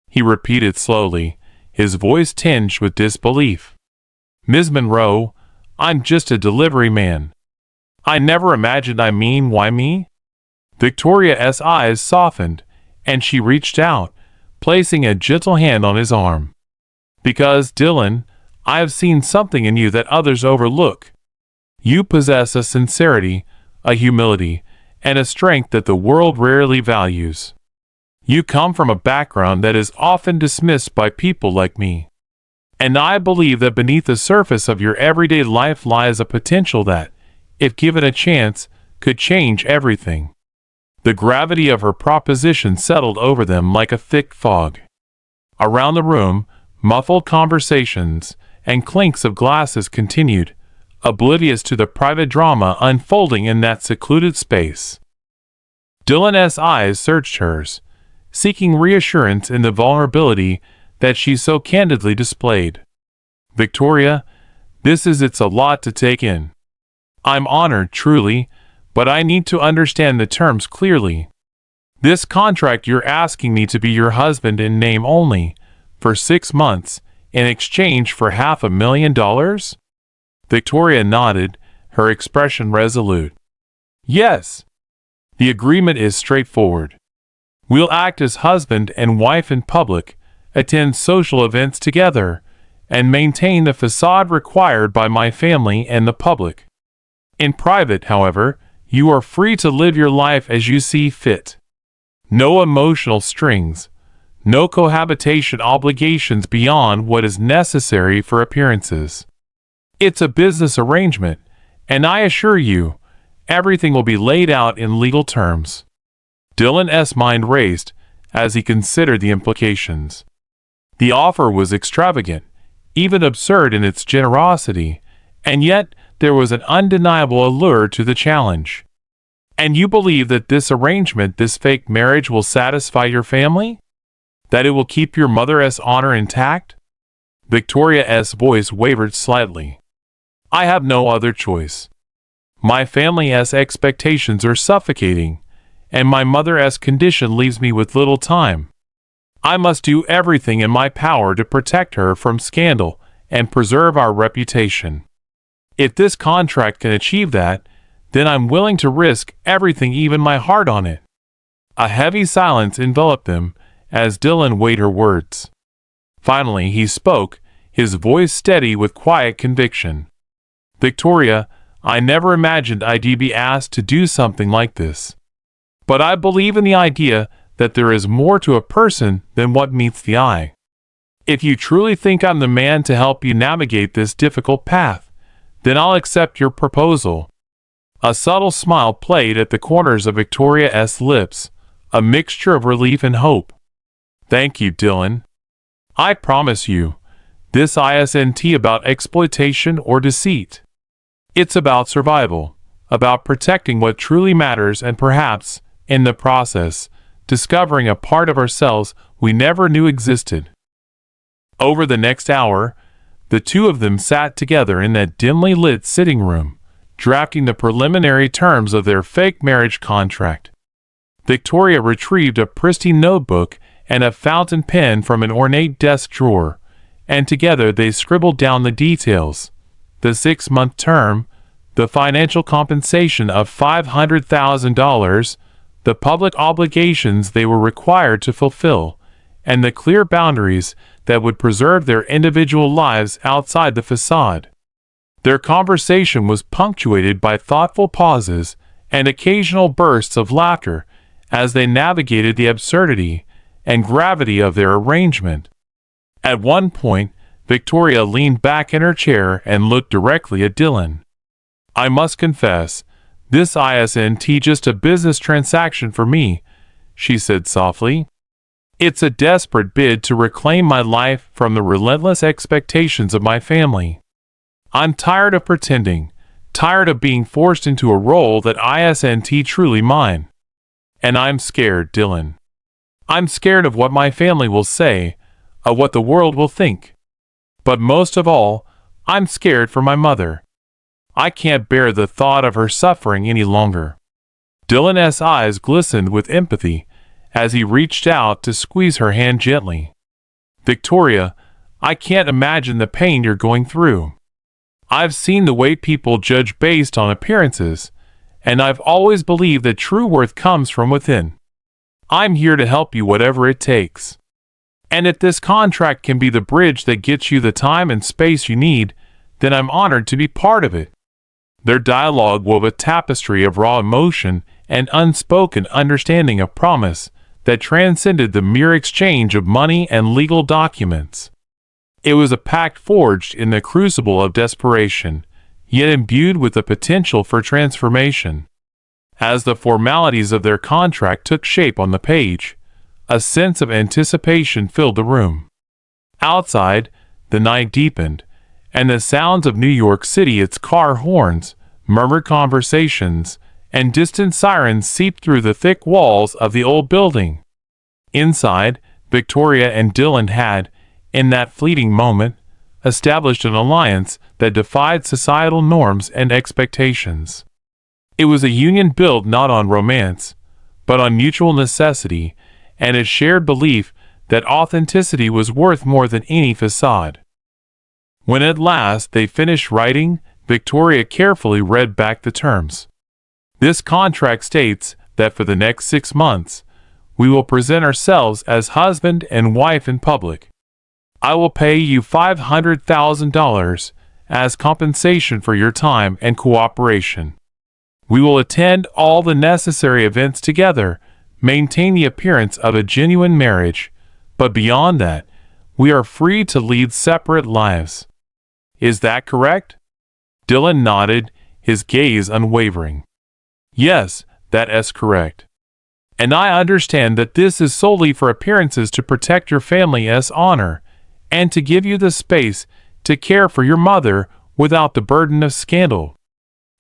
he repeated slowly, his voice tinged with disbelief. "Ms. Monroe, I'm just a delivery man. I never imagined. Why me?" Victoria's eyes softened, and she reached out, placing a gentle hand on his arm. "Because, Dylan, I have seen something in you that others overlook. You possess a sincerity, a humility, and a strength that the world rarely values. You come from a background that is often dismissed by people like me. And I believe that beneath the surface of your everyday life lies a potential that, if given a chance, could change everything." The gravity of her proposition settled over them like a thick fog. Around the room, muffled conversations and clinks of glasses continued, oblivious to the private drama unfolding in that secluded space. Dylan's eyes searched hers, seeking reassurance in the vulnerability that she so candidly displayed. Victoria, it's a lot to take in. I'm honored, truly, but I need to understand the terms clearly. This contract you're asking me to be your husband in name only, for 6 months, in exchange for $500,000? Victoria nodded, her expression resolute. Yes. The agreement is straightforward. We'll act as husband and wife in public, attend social events together, and maintain the facade required by my family and the public. In private, however, you are free to live your life as you see fit. No emotional strings, no cohabitation obligations beyond what is necessary for appearances. It's a business arrangement, and I assure you, everything will be laid out in legal terms. Dylan's mind raced as he considered the implications. The offer was extravagant, even absurd in its generosity, and yet there was an undeniable allure to the challenge. And you believe that this arrangement, this fake marriage, will satisfy your family? That it will keep your mother's honor intact? Victoria's voice wavered slightly. I have no other choice. My family's expectations are suffocating, and my mother's condition leaves me with little time. I must do everything in my power to protect her from scandal and preserve our reputation. If this contract can achieve that, then I'm willing to risk everything, even my heart, on it. A heavy silence enveloped them as Dylan weighed her words. Finally he spoke, his voice steady with quiet conviction. Victoria, I never imagined I'd be asked to do something like this. But I believe in the idea that there is more to a person than what meets the eye. If you truly think I'm the man to help you navigate this difficult path, then I'll accept your proposal. A subtle smile played at the corners of Victoria's lips, a mixture of relief and hope. Thank you, Dylan. I promise you, this isn't about exploitation or deceit. It's about survival, about protecting what truly matters, and perhaps, in the process, discovering a part of ourselves we never knew existed. Over the next hour, the two of them sat together in that dimly lit sitting room, drafting the preliminary terms of their fake marriage contract. Victoria retrieved a pristine notebook and a fountain pen from an ornate desk drawer, and together they scribbled down the details: the 6-month term, the financial compensation of $500,000, the public obligations they were required to fulfill, and the clear boundaries that would preserve their individual lives outside the facade. Their conversation was punctuated by thoughtful pauses and occasional bursts of laughter as they navigated the absurdity and gravity of their arrangement. At one point, Victoria leaned back in her chair and looked directly at Dylan. I must confess, this isn't just a business transaction for me, she said softly. It's a desperate bid to reclaim my life from the relentless expectations of my family. I'm tired of pretending, tired of being forced into a role that isn't truly mine. And I'm scared, Dylan. I'm scared of what my family will say, of what the world will think. But most of all, I'm scared for my mother. I can't bear the thought of her suffering any longer. Dylan's eyes glistened with empathy as he reached out to squeeze her hand gently. Victoria, I can't imagine the pain you're going through. I've seen the way people judge based on appearances, and I've always believed that true worth comes from within. I'm here to help you whatever it takes. And if this contract can be the bridge that gets you the time and space you need, then I'm honored to be part of it. Their dialogue wove a tapestry of raw emotion and unspoken understanding of promise that transcended the mere exchange of money and legal documents. It was a pact forged in the crucible of desperation, yet imbued with the potential for transformation. As the formalities of their contract took shape on the page, a sense of anticipation filled the room. Outside, the night deepened, and the sounds of New York City, its car horns, murmured conversations, and distant sirens seeped through the thick walls of the old building. Inside, Victoria and Dylan had, in that fleeting moment, established an alliance that defied societal norms and expectations. It was a union built not on romance, but on mutual necessity and a shared belief that authenticity was worth more than any facade. When at last they finished writing, Victoria carefully read back the terms. This contract states that for the next 6 months, we will present ourselves as husband and wife in public. I will pay you $500,000 as compensation for your time and cooperation. We will attend all the necessary events together, maintain the appearance of a genuine marriage, but beyond that, we are free to lead separate lives. Is that correct? Dylan nodded, his gaze unwavering. Yes, that is correct. And I understand that this is solely for appearances to protect your family's honor, and to give you the space to care for your mother without the burden of scandal.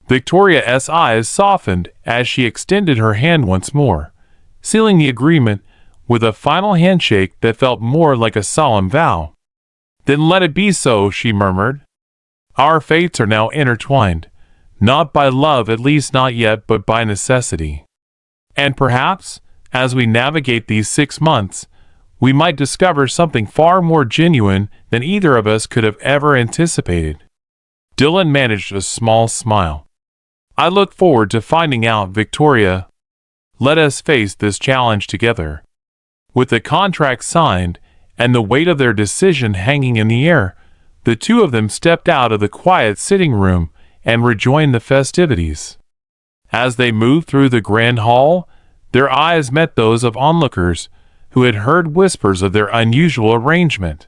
Victoria's eyes softened as she extended her hand once more, sealing the agreement with a final handshake that felt more like a solemn vow. Then let it be so, she murmured. Our fates are now intertwined, not by love, at least not yet, but by necessity. And perhaps, as we navigate these 6 months, we might discover something far more genuine than either of us could have ever anticipated. Dylan managed a small smile. I look forward to finding out, Victoria. Let us face this challenge together. With the contract signed and the weight of their decision hanging in the air, the two of them stepped out of the quiet sitting room and rejoined the festivities. As they moved through the grand hall, their eyes met those of onlookers who had heard whispers of their unusual arrangement.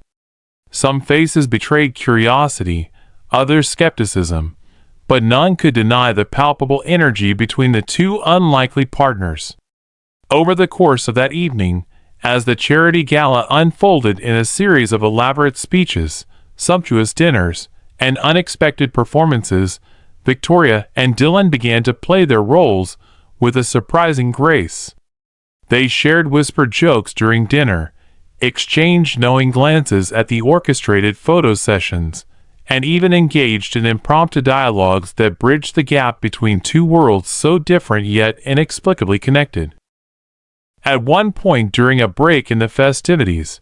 Some faces betrayed curiosity, others skepticism, but none could deny the palpable energy between the two unlikely partners. Over the course of that evening, as the charity gala unfolded in a series of elaborate speeches, sumptuous dinners, and unexpected performances, Victoria and Dylan began to play their roles with a surprising grace. They shared whispered jokes during dinner, exchanged knowing glances at the orchestrated photo sessions, and even engaged in impromptu dialogues that bridged the gap between two worlds so different yet inexplicably connected. At one point during a break in the festivities,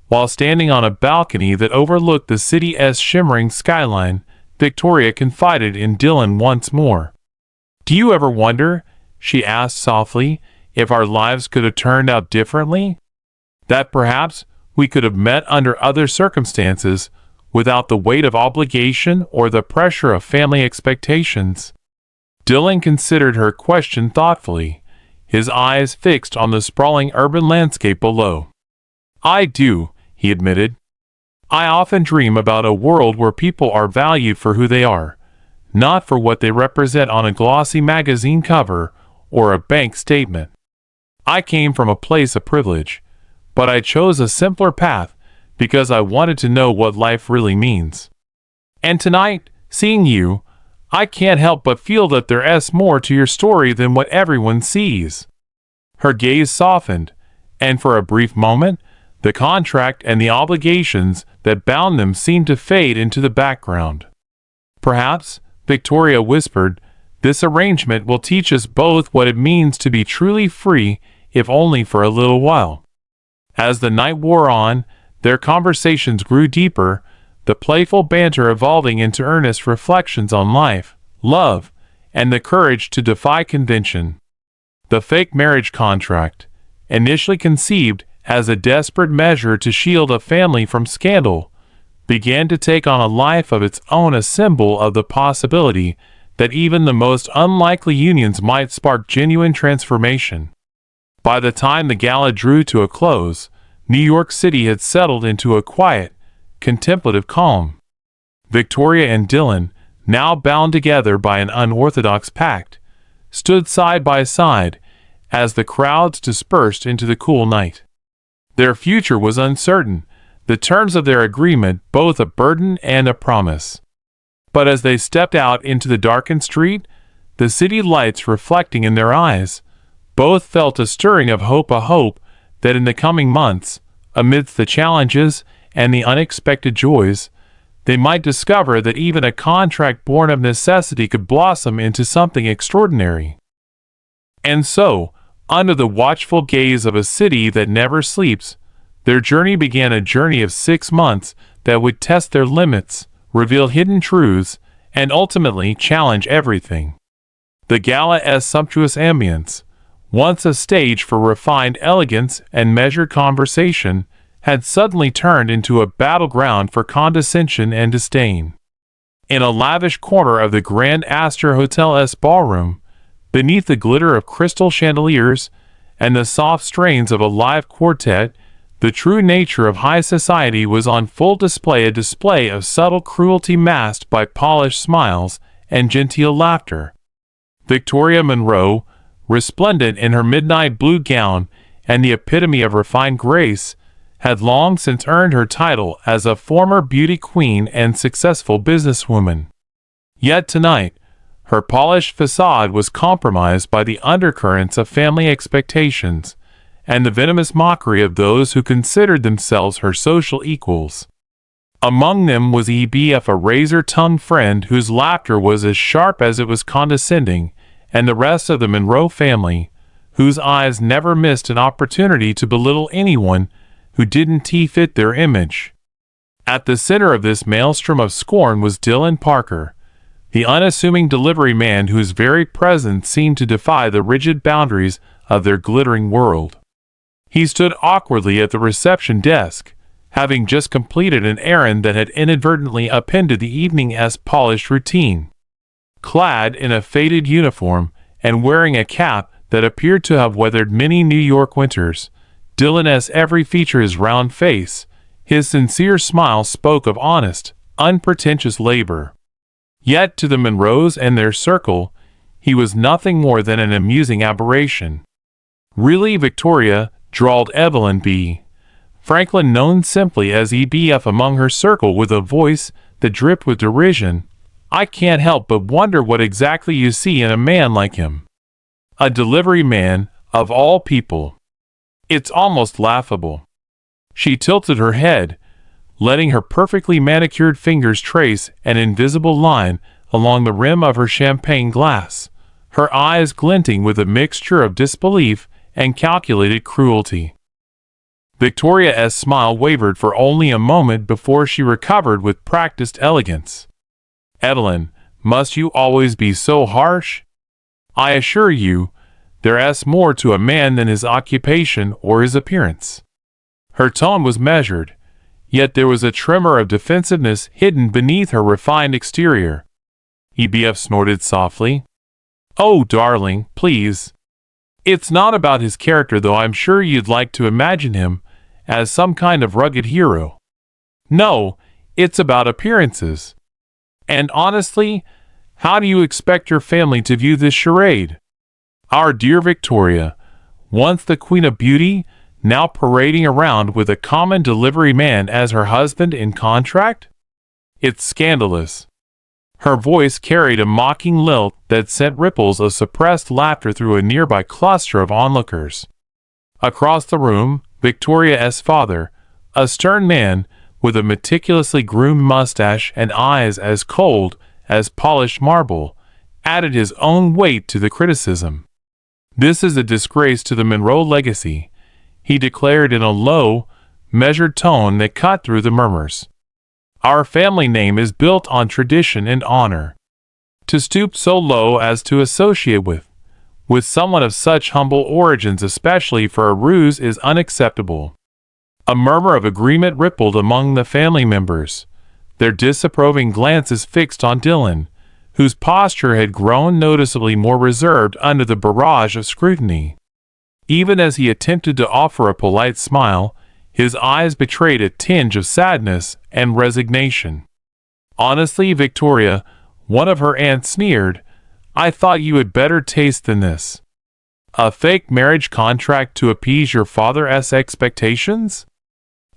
while standing on a balcony that overlooked the city's shimmering skyline, Victoria confided in Dylan once more. Do you ever wonder, she asked softly, if our lives could have turned out differently? That perhaps we could have met under other circumstances, without the weight of obligation or the pressure of family expectations? Dylan considered her question thoughtfully, his eyes fixed on the sprawling urban landscape below. I do, he admitted. I often dream about a world where people are valued for who they are, not for what they represent on a glossy magazine cover or a bank statement. I came from a place of privilege, but I chose a simpler path because I wanted to know what life really means. And tonight, seeing you, I can't help but feel that there is more to your story than what everyone sees. Her gaze softened, and for a brief moment, the contract and the obligations that bound them seemed to fade into the background. Perhaps, Victoria whispered, this arrangement will teach us both what it means to be truly free, if only for a little while. As the night wore on, their conversations grew deeper, the playful banter evolving into earnest reflections on life, love, and the courage to defy convention. The fake marriage contract, initially conceived as a desperate measure to shield a family from scandal, began to take on a life of its own, a symbol of the possibility that even the most unlikely unions might spark genuine transformation. By the time the gala drew to a close, New York City had settled into a quiet, contemplative calm. Victoria and Dylan, now bound together by an unorthodox pact, stood side by side as the crowds dispersed into the cool night. Their future was uncertain, the terms of their agreement both a burden and a promise. But as they stepped out into the darkened street, the city lights reflecting in their eyes. Both felt a stirring of hope, a hope that in the coming months, amidst the challenges and the unexpected joys, they might discover that even a contract born of necessity could blossom into something extraordinary. And so, under the watchful gaze of a city that never sleeps, their journey began, a journey of 6 months that would test their limits, reveal hidden truths, and ultimately challenge everything. The gala's sumptuous ambience, once a stage for refined elegance and measured conversation, had suddenly turned into a battleground for condescension and disdain. In a lavish corner of the Grand Astor Hotel's ballroom, beneath the glitter of crystal chandeliers and the soft strains of a live quartet, the true nature of high society was on full display, a display of subtle cruelty masked by polished smiles and genteel laughter. Victoria Monroe, resplendent in her midnight blue gown and the epitome of refined grace, had long since earned her title as a former beauty queen and successful businesswoman. Yet tonight, her polished facade was compromised by the undercurrents of family expectations and the venomous mockery of those who considered themselves her social equals. Among them was E.B.F., a razor-tongued friend whose laughter was as sharp as it was condescending, and the rest of the Monroe family, whose eyes never missed an opportunity to belittle anyone who didn't fit their image. At the center of this maelstrom of scorn was Dillon Parker, the unassuming delivery man whose very presence seemed to defy the rigid boundaries of their glittering world. He stood awkwardly at the reception desk, having just completed an errand that had inadvertently upended the evening's polished routine. Clad in a faded uniform and wearing a cap that appeared to have weathered many New York winters, Dillon's every feature, his round face, his sincere smile spoke of honest, unpretentious labor. Yet to the Monroes and their circle, he was nothing more than an amusing aberration. "Really, Victoria," drawled Evelyn B. Franklin, known simply as E.B.F. among her circle, with a voice that dripped with derision, "I can't help but wonder what exactly you see in a man like him. A delivery man, of all people. It's almost laughable." She tilted her head, letting her perfectly manicured fingers trace an invisible line along the rim of her champagne glass, her eyes glinting with a mixture of disbelief and calculated cruelty. Victoria's smile wavered for only a moment before she recovered with practiced elegance. "Evelyn, must you always be so harsh? I assure you, there's more to a man than his occupation or his appearance." Her tone was measured, yet there was a tremor of defensiveness hidden beneath her refined exterior. E.B.F. snorted softly. "Oh, darling, please. It's not about his character, though I'm sure you'd like to imagine him as some kind of rugged hero. No, it's about appearances. And honestly, how do you expect your family to view this charade? Our dear Victoria, once the Queen of Beauty, now parading around with a common delivery man as her husband in contract? It's scandalous." Her voice carried a mocking lilt that sent ripples of suppressed laughter through a nearby cluster of onlookers. Across the room, Victoria's father, a stern man with a meticulously groomed mustache and eyes as cold as polished marble, added his own weight to the criticism. "This is a disgrace to the Monroe legacy," he declared in a low, measured tone that cut through the murmurs. "Our family name is built on tradition and honor. To stoop so low as to associate with someone of such humble origins, especially for a ruse, is unacceptable." A murmur of agreement rippled among the family members, their disapproving glances fixed on Dillon, whose posture had grown noticeably more reserved under the barrage of scrutiny. Even as he attempted to offer a polite smile, his eyes betrayed a tinge of sadness and resignation. "Honestly, Victoria," one of her aunts sneered, "I thought you had better taste than this. A fake marriage contract to appease your father's expectations?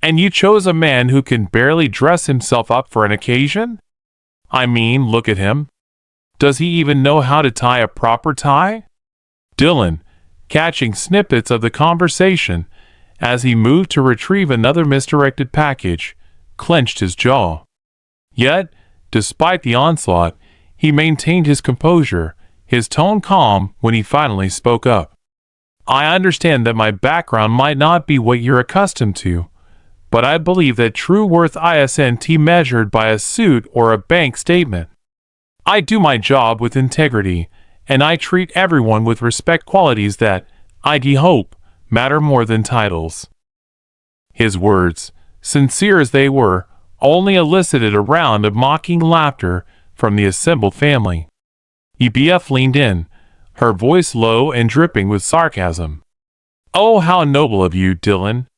And you chose a man who can barely dress himself up for an occasion? I mean, look at him. Does he even know how to tie a proper tie? Dylan, catching snippets of the conversation as he moved to retrieve another misdirected package, clenched his jaw. Yet, despite the onslaught, he maintained his composure, his tone calm when he finally spoke up. I understand that my background might not be what you're accustomed to, but I believe that true worth isn't measured by a suit or a bank statement. I do my job with integrity, and I treat everyone with respect, qualities that, I hope, matter more than titles. His words, sincere as they were, only elicited a round of mocking laughter from the assembled family. EBF leaned in, her voice low and dripping with sarcasm. Oh, how noble of you, Dylan.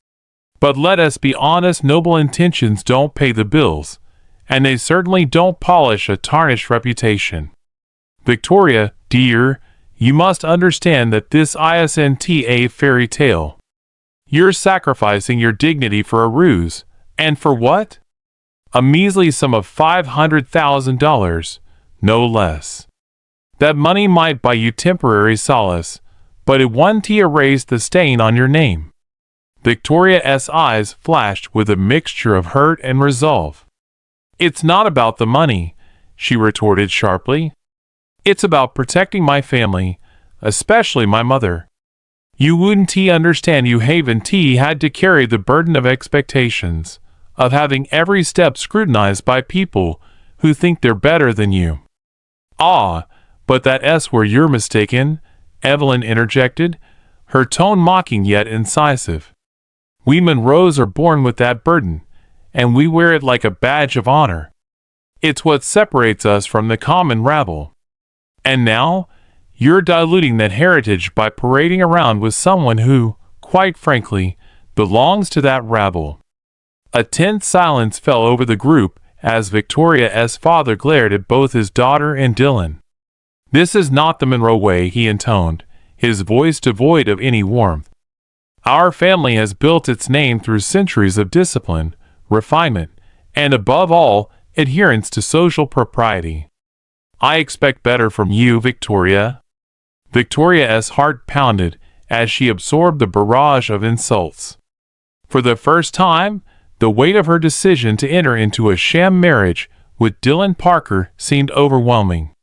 But let us be honest, noble intentions don't pay the bills, and they certainly don't polish a tarnished reputation. Victoria, dear, you must understand that this isn't a fairy tale. You're sacrificing your dignity for a ruse, and for what? A measly sum of $500,000, no less. That money might buy you temporary solace, but it won't erase the stain on your name. Victoria's eyes flashed with a mixture of hurt and resolve. It's not about the money, she retorted sharply. It's about protecting my family, especially my mother. You wouldn't understand, you haven't had to carry the burden of expectations, of having every step scrutinized by people who think they're better than you. Ah, but that's where you're mistaken, Evelyn interjected, her tone mocking yet incisive. We Monroes are born with that burden, and we wear it like a badge of honor. It's what separates us from the common rabble. And now, you're diluting that heritage by parading around with someone who, quite frankly, belongs to that rabble. A tense silence fell over the group as Victoria's father glared at both his daughter and Dylan. This is not the Monroe way, he intoned, his voice devoid of any warmth. Our family has built its name through centuries of discipline, refinement, and above all, adherence to social propriety. I expect better from you, Victoria. Victoria's heart pounded as she absorbed the barrage of insults. For the first time, the weight of her decision to enter into a sham marriage with Dylan Parker seemed overwhelming.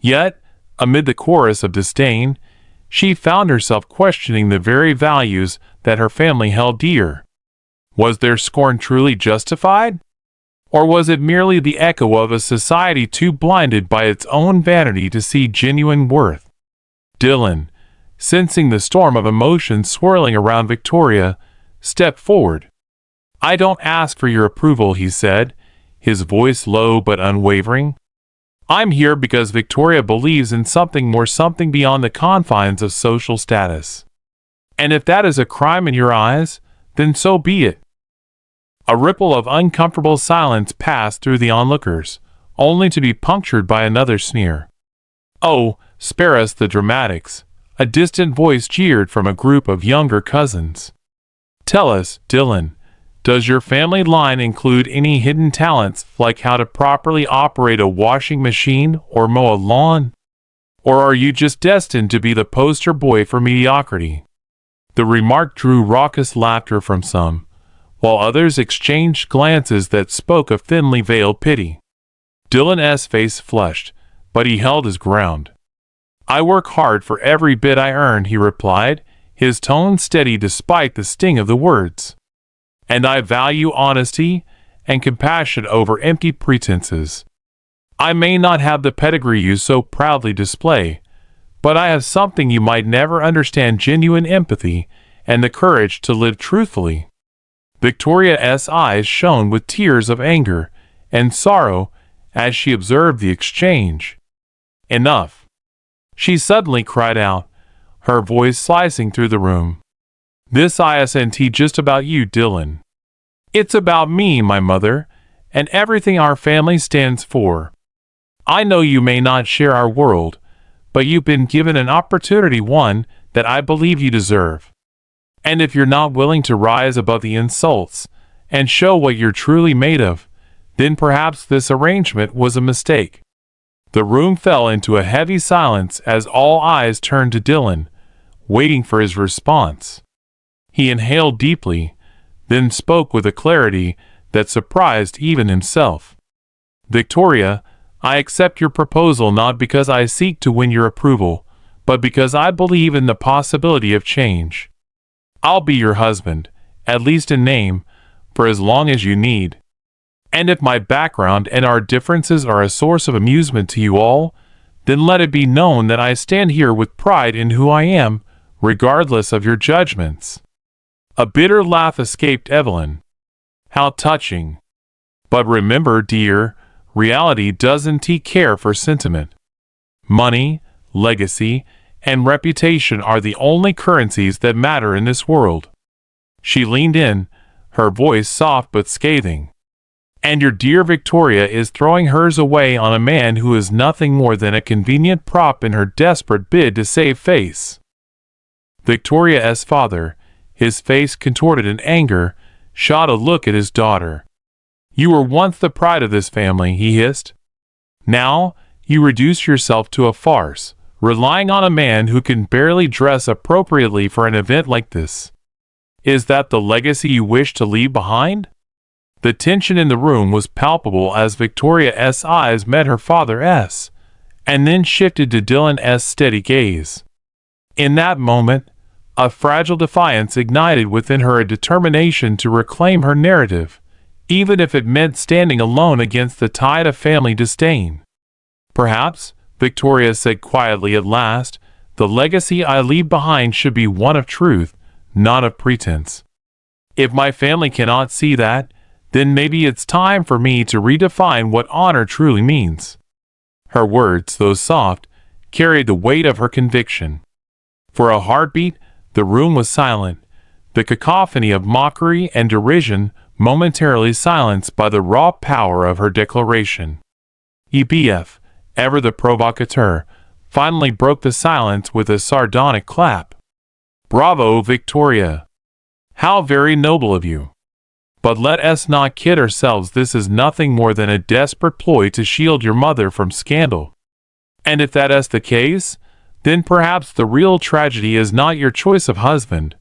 Yet, amid the chorus of disdain, she found herself questioning the very values that her family held dear. Was their scorn truly justified? Or was it merely the echo of a society too blinded by its own vanity to see genuine worth? Dylan, sensing the storm of emotions swirling around Victoria, stepped forward. I don't ask for your approval, he said, his voice low but unwavering. I'm here because Victoria believes in something more, something beyond the confines of social status. And if that is a crime in your eyes, then so be it. A ripple of uncomfortable silence passed through the onlookers, only to be punctured by another sneer. Oh, spare us the dramatics, a distant voice jeered from a group of younger cousins. Tell us, Dylan, does your family line include any hidden talents like how to properly operate a washing machine or mow a lawn? Or are you just destined to be the poster boy for mediocrity? The remark drew raucous laughter from some, while others exchanged glances that spoke of thinly veiled pity. Dylan's face flushed, but he held his ground. I work hard for every bit I earn, he replied, his tone steady despite the sting of the words. And I value honesty and compassion over empty pretenses. I may not have the pedigree you so proudly display, but I have something you might never understand: genuine empathy and the courage to live truthfully. Victoria's eyes shone with tears of anger and sorrow as she observed the exchange. Enough! She suddenly cried out, her voice slicing through the room. This isn't just about you, Dylan. It's about me, my mother, and everything our family stands for. I know you may not share our world, but you've been given an opportunity, one that I believe you deserve. And if you're not willing to rise above the insults and show what you're truly made of, then perhaps this arrangement was a mistake. The room fell into a heavy silence as all eyes turned to Dylan, waiting for his response. He inhaled deeply, then spoke with a clarity that surprised even himself. "Victoria, I accept your proposal not because I seek to win your approval, but because I believe in the possibility of change. I'll be your husband, at least in name, for as long as you need. And if my background and our differences are a source of amusement to you all, then let it be known that I stand here with pride in who I am, regardless of your judgments." A bitter laugh escaped Evelyn. "How touching. But remember, dear, reality doesn't care for sentiment. Money, legacy, and reputation are the only currencies that matter in this world." She leaned in, her voice soft but scathing. "And your dear Victoria is throwing hers away on a man who is nothing more than a convenient prop in her desperate bid to save face." Victoria's father, his face contorted in anger, shot a look at his daughter. "You were once the pride of this family," he hissed. "Now, you reduce yourself to a farce, relying on a man who can barely dress appropriately for an event like this. Is that the legacy you wish to leave behind?" The tension in the room was palpable as Victoria's eyes met her father's, and then shifted to Dylan's steady gaze. In that moment, a fragile defiance ignited within her, a determination to reclaim her narrative, even if it meant standing alone against the tide of family disdain. "Perhaps," Victoria said quietly at last, "the legacy I leave behind should be one of truth, not of pretense. If my family cannot see that, then maybe it's time for me to redefine what honor truly means." Her words, though soft, carried the weight of her conviction. For a heartbeat, the room was silent, the cacophony of mockery and derision momentarily silenced by the raw power of her declaration. EBF, ever the provocateur, finally broke the silence with a sardonic clap. "Bravo, Victoria! How very noble of you! But let us not kid ourselves, this is nothing more than a desperate ploy to shield your mother from scandal. And if that is the case, then perhaps the real tragedy is not your choice of husband,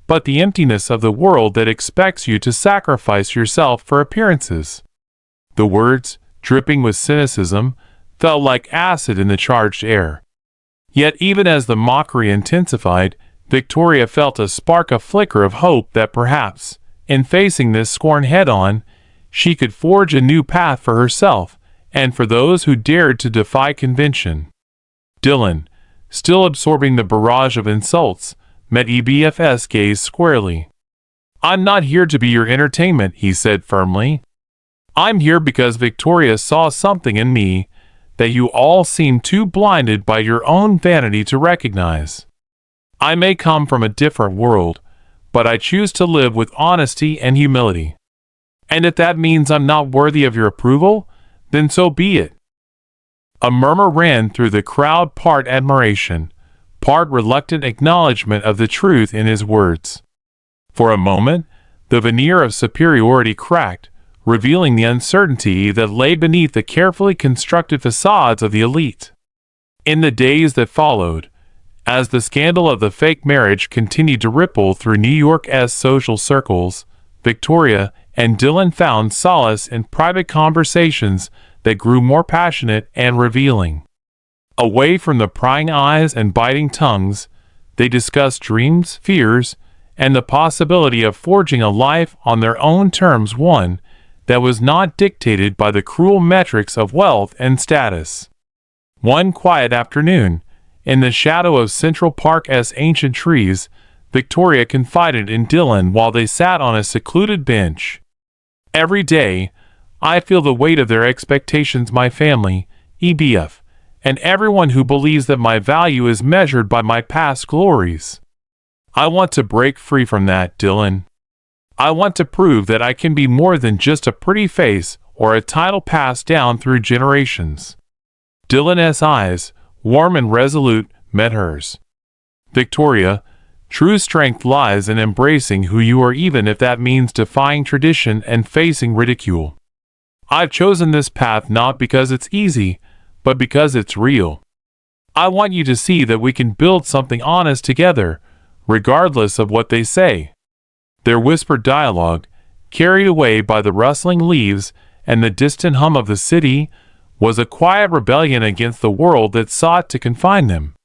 but the emptiness of the world that expects you to sacrifice yourself for appearances." The words, dripping with cynicism, fell like acid in the charged air. Yet even as the mockery intensified, Victoria felt a spark, a flicker of hope that perhaps, in facing this scorn head-on, she could forge a new path for herself and for those who dared to defy convention. Dylan, still absorbing the barrage of insults, met EBF's gaze squarely. "I'm not here to be your entertainment," he said firmly. "I'm here because Victoria saw something in me that you all seem too blinded by your own vanity to recognize. I may come from a different world, but I choose to live with honesty and humility. And if that means I'm not worthy of your approval, then so be it." A murmur ran through the crowd, part admiration, part reluctant acknowledgement of the truth in his words. For a moment, the veneer of superiority cracked, revealing the uncertainty that lay beneath the carefully constructed facades of the elite. In the days that followed, as the scandal of the fake marriage continued to ripple through New York's social circles, Victoria and Dylan found solace in private conversations that grew more passionate and revealing. Away from the prying eyes and biting tongues, they discussed dreams, fears, and the possibility of forging a life on their own terms, one that was not dictated by the cruel metrics of wealth and status. One quiet afternoon, in the shadow of Central Park's ancient trees, Victoria confided in Dylan while they sat on a secluded bench. "Every day, I feel the weight of their expectations, my family, EBF, and everyone who believes that my value is measured by my past glories. I want to break free from that, Dylan. I want to prove that I can be more than just a pretty face or a title passed down through generations." Dylan's eyes, warm and resolute, met hers. "Victoria, true strength lies in embracing who you are, even if that means defying tradition and facing ridicule. I've chosen this path not because it's easy, but because it's real. I want you to see that we can build something honest together, regardless of what they say." Their whispered dialogue, carried away by the rustling leaves and the distant hum of the city, was a quiet rebellion against the world that sought to confine them.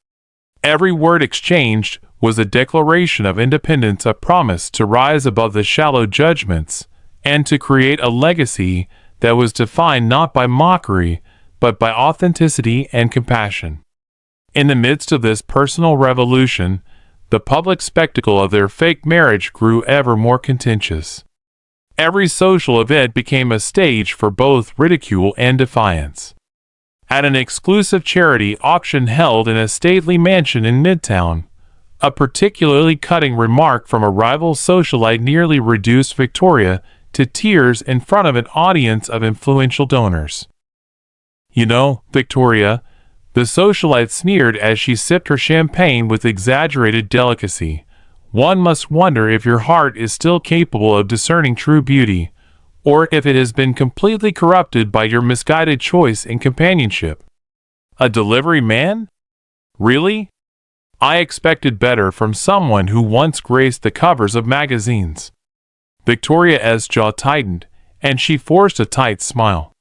Every word exchanged was a declaration of independence, a promise to rise above the shallow judgments, and to create a legacy that was defined not by mockery, but by authenticity and compassion. In the midst of this personal revolution, the public spectacle of their fake marriage grew ever more contentious. Every social event became a stage for both ridicule and defiance. At an exclusive charity auction held in a stately mansion in Midtown, a particularly cutting remark from a rival socialite nearly reduced Victoria to tears in front of an audience of influential donors. "You know, Victoria," the socialite sneered as she sipped her champagne with exaggerated delicacy, "one must wonder if your heart is still capable of discerning true beauty, or if it has been completely corrupted by your misguided choice in companionship." "A delivery man? Really? I expected better from someone who once graced the covers of magazines." Victoria's jaw tightened, and she forced a tight smile.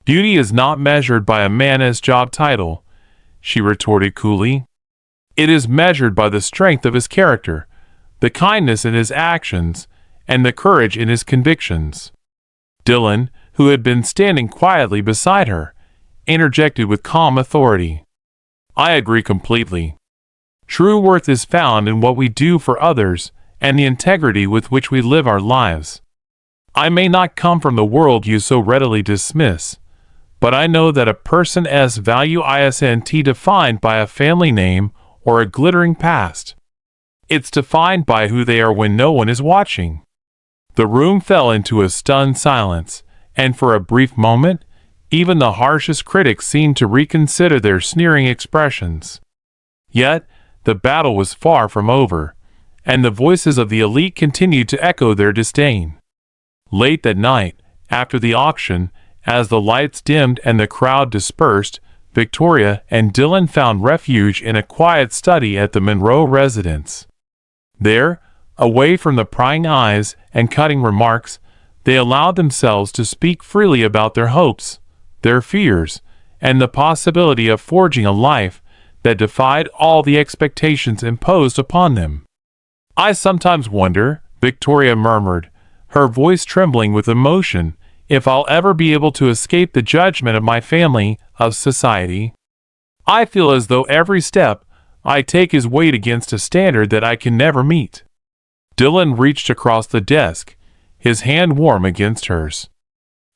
"Beauty is not measured by a man's job title," she retorted coolly. "It is measured by the strength of his character, the kindness in his actions, and the courage in his convictions." Dylan, who had been standing quietly beside her, interjected with calm authority. "I agree completely. True worth is found in what we do for others and the integrity with which we live our lives. I may not come from the world you so readily dismiss, but I know that a person's value isn't defined by a family name or a glittering past. It's defined by who they are when no one is watching." The room fell into a stunned silence, and for a brief moment, even the harshest critics seemed to reconsider their sneering expressions. Yet, the battle was far from over, and the voices of the elite continued to echo their disdain. Late that night, after the auction, as the lights dimmed and the crowd dispersed, Victoria and Dylan found refuge in a quiet study at the Monroe residence. There, away from the prying eyes and cutting remarks, they allowed themselves to speak freely about their hopes, their fears, and the possibility of forging a life that defied all the expectations imposed upon them. "I sometimes wonder," Victoria murmured, her voice trembling with emotion, "if I'll ever be able to escape the judgment of my family, of society. I feel as though every step I take is weighed against a standard that I can never meet." Dylan reached across the desk, his hand warm against hers.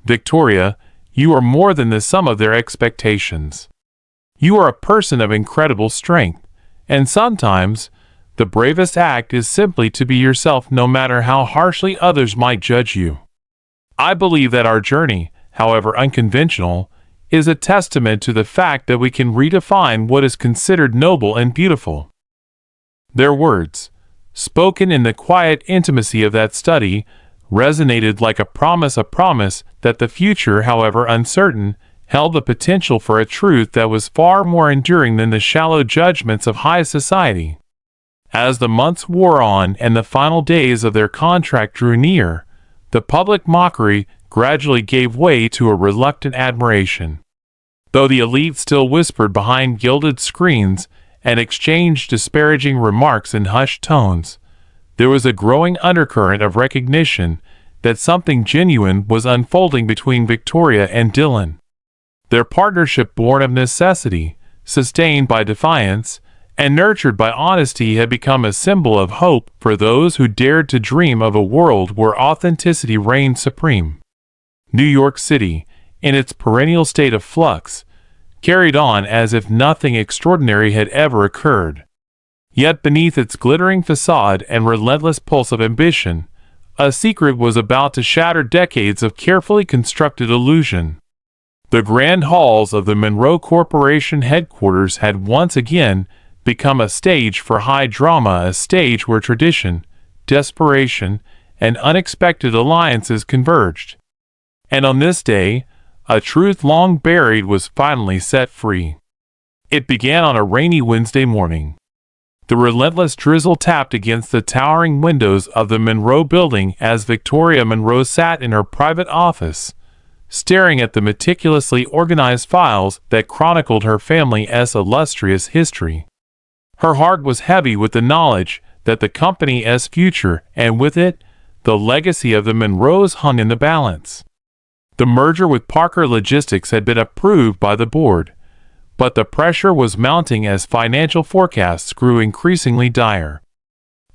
"Victoria, you are more than the sum of their expectations. You are a person of incredible strength, and sometimes the bravest act is simply to be yourself no matter how harshly others might judge you. I believe that our journey, however unconventional, is a testament to the fact that we can redefine what is considered noble and beautiful." Their words, spoken in the quiet intimacy of that study, resonated like a promise that the future, however uncertain, held the potential for a truth that was far more enduring than the shallow judgments of high society. As the months wore on and the final days of their contract drew near, the public mockery gradually gave way to a reluctant admiration. Though the elite still whispered behind gilded screens and exchanged disparaging remarks in hushed tones, there was a growing undercurrent of recognition that something genuine was unfolding between Victoria and Dylan. Their partnership, born of necessity, sustained by defiance, and nurtured by honesty, had become a symbol of hope for those who dared to dream of a world where authenticity reigned supreme. New York City, in its perennial state of flux, carried on as if nothing extraordinary had ever occurred. Yet beneath its glittering facade and relentless pulse of ambition, a secret was about to shatter decades of carefully constructed illusion. The grand halls of the Monroe Corporation headquarters had once again become a stage for high drama, a stage where tradition, desperation, and unexpected alliances converged. And on this day, a truth long buried was finally set free. It began on a rainy Wednesday morning. The relentless drizzle tapped against the towering windows of the Monroe building as Victoria Monroe sat in her private office, staring at the meticulously organized files that chronicled her family's illustrious history. Her heart was heavy with the knowledge that the company's future, and with it, the legacy of the Monroes, hung in the balance. The merger with Parker Logistics had been approved by the board, but the pressure was mounting as financial forecasts grew increasingly dire.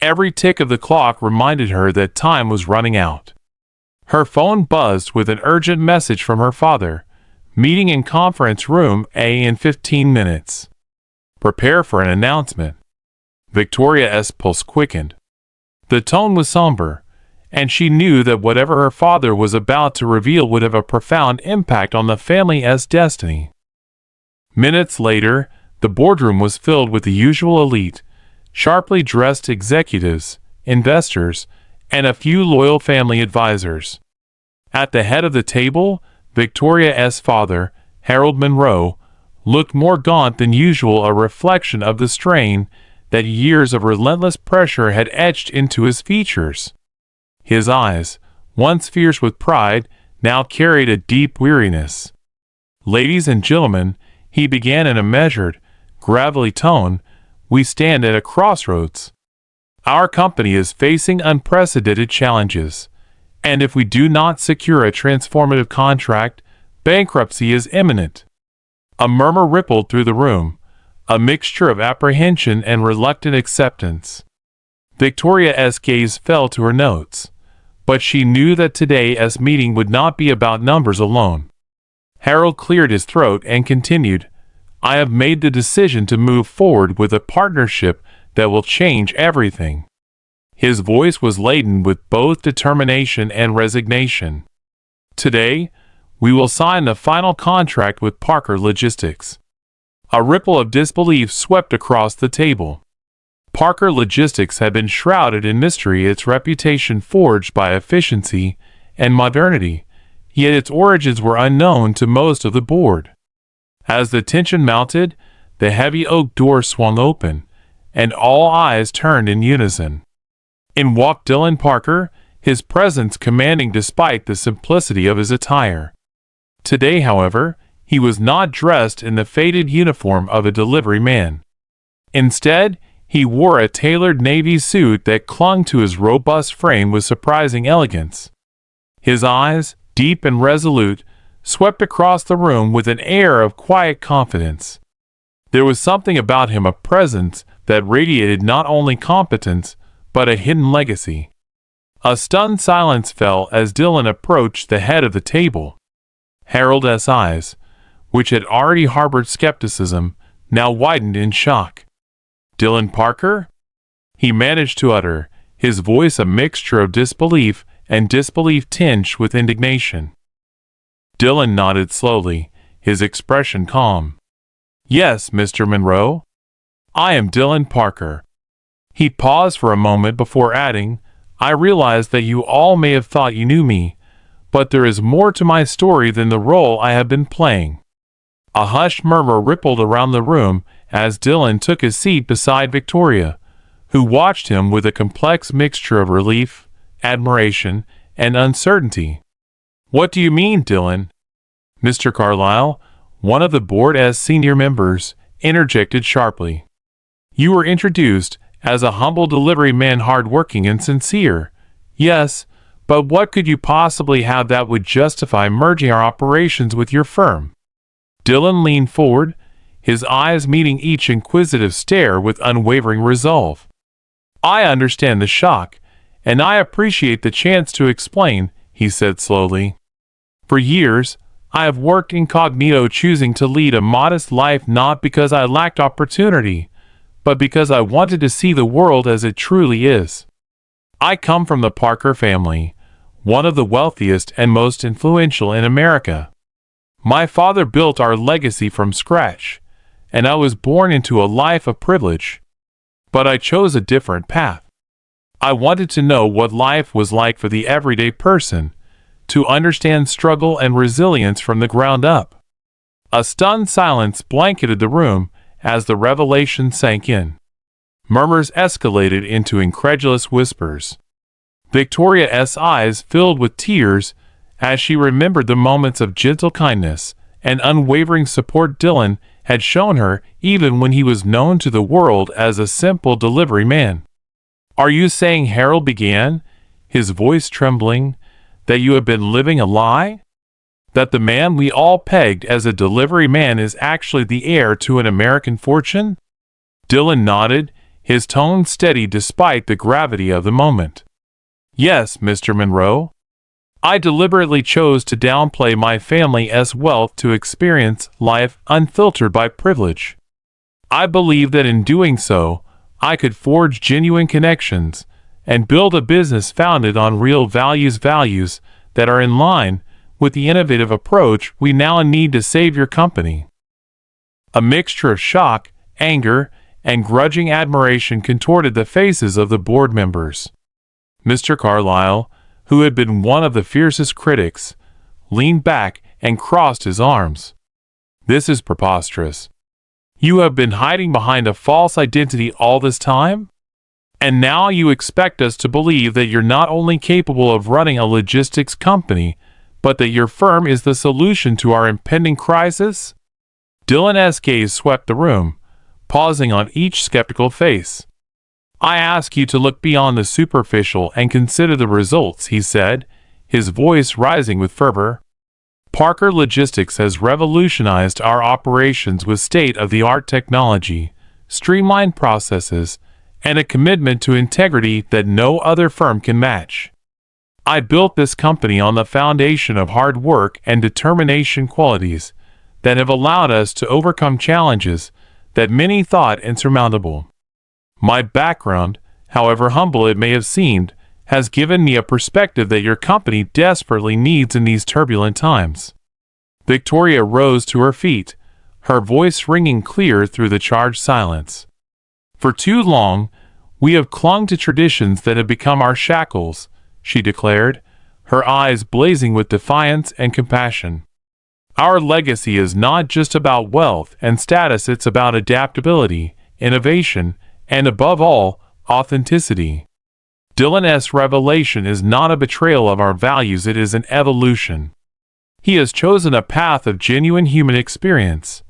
Every tick of the clock reminded her that time was running out. Her phone buzzed with an urgent message from her father. Meeting in conference room A in 15 minutes. Prepare for an announcement. Victoria's pulse quickened. The tone was somber, and she knew that whatever her father was about to reveal would have a profound impact on the family's destiny. Minutes later, the boardroom was filled with the usual elite, sharply dressed executives, investors, and a few loyal family advisors. At the head of the table, Victoria's father, Harold Monroe, looked more gaunt than usual, a reflection of the strain that years of relentless pressure had etched into his features. His eyes, once fierce with pride, now carried a deep weariness. "Ladies and gentlemen," he began in a measured, gravelly tone, "we stand at a crossroads. Our company is facing unprecedented challenges, and if we do not secure a transformative contract, bankruptcy is imminent." A murmur rippled through the room, a mixture of apprehension and reluctant acceptance. Victoria's gaze fell to her notes, but she knew that today's meeting would not be about numbers alone. Harold cleared his throat and continued, "I have made the decision to move forward with a partnership that will change everything." His voice was laden with both determination and resignation. "Today, we will sign the final contract with Parker Logistics." A ripple of disbelief swept across the table. Parker Logistics had been shrouded in mystery, its reputation forged by efficiency and modernity, yet its origins were unknown to most of the board. As the tension mounted, the heavy oak door swung open, and all eyes turned in unison. In walked Dylan Parker, his presence commanding despite the simplicity of his attire. Today, however, he was not dressed in the faded uniform of a delivery man. Instead, he wore a tailored navy suit that clung to his robust frame with surprising elegance. His eyes, deep and resolute, swept across the room with an air of quiet confidence. There was something about him, a presence that radiated not only competence, but a hidden legacy. A stunned silence fell as Dylan approached the head of the table. Harold's eyes, which had already harbored skepticism, now widened in shock. "Dylan Parker?" he managed to utter, his voice a mixture of disbelief and disbelief tinged with indignation. Dylan nodded slowly, his expression calm. "Yes, Mr. Monroe. I am Dylan Parker." He paused for a moment before adding, "I realize that you all may have thought you knew me, but there is more to my story than the role I have been playing." A hushed murmur rippled around the room as Dylan took his seat beside Victoria, who watched him with a complex mixture of relief, admiration, and uncertainty. "What do you mean, Dylan?" Mr. Carlyle, one of the board's senior members, interjected sharply. "You were introduced as a humble delivery man, hard-working and sincere. Yes, but what could you possibly have that would justify merging our operations with your firm?" Dylan leaned forward, his eyes meeting each inquisitive stare with unwavering resolve. "I understand the shock, and I appreciate the chance to explain," he said slowly. "For years, I have worked incognito, choosing to lead a modest life not because I lacked opportunity, but because I wanted to see the world as it truly is. I come from the Parker family, one of the wealthiest and most influential in America. My father built our legacy from scratch, and I was born into a life of privilege. But I chose a different path. I wanted to know what life was like for the everyday person, to understand struggle and resilience from the ground up. A stunned silence blanketed the room as the revelation sank in. Murmurs escalated into incredulous whispers. Victoria's eyes filled with tears as she remembered the moments of gentle kindness and unwavering support Dylan had shown her even when he was known to the world as a simple delivery man. "Are you saying," Harold began, his voice trembling, "that you have been living a lie? That the man we all pegged as a delivery man is actually the heir to an American fortune?" Dylan nodded, his tone steady despite the gravity of the moment. "Yes, Mr. Monroe. I deliberately chose to downplay my family's wealth to experience life unfiltered by privilege. I believe that in doing so, I could forge genuine connections and build a business founded on real values that are in line with the innovative approach we now need to save your company." A mixture of shock, anger, and grudging admiration contorted the faces of the board members. Mr. Carlyle, who had been one of the fiercest critics, leaned back and crossed his arms. "This is preposterous. You have been hiding behind a false identity all this time? And now you expect us to believe that you're not only capable of running a logistics company, but that your firm is the solution to our impending crisis?" Dylan's gaze swept the room, pausing on each skeptical face. "I ask you to look beyond the superficial and consider the results," he said, his voice rising with fervor. "Parker Logistics has revolutionized our operations with state-of-the-art technology, streamlined processes, and a commitment to integrity that no other firm can match. I built this company on the foundation of hard work and determination, qualities that have allowed us to overcome challenges that many thought insurmountable. My background, however humble it may have seemed, has given me a perspective that your company desperately needs in these turbulent times." Victoria rose to her feet, her voice ringing clear through the charged silence. "For too long, we have clung to traditions that have become our shackles," she declared, her eyes blazing with defiance and compassion. "Our legacy is not just about wealth and status, it's about adaptability, innovation, and above all, authenticity. Dylan's revelation is not a betrayal of our values, it is an evolution. He has chosen a path of genuine human experience,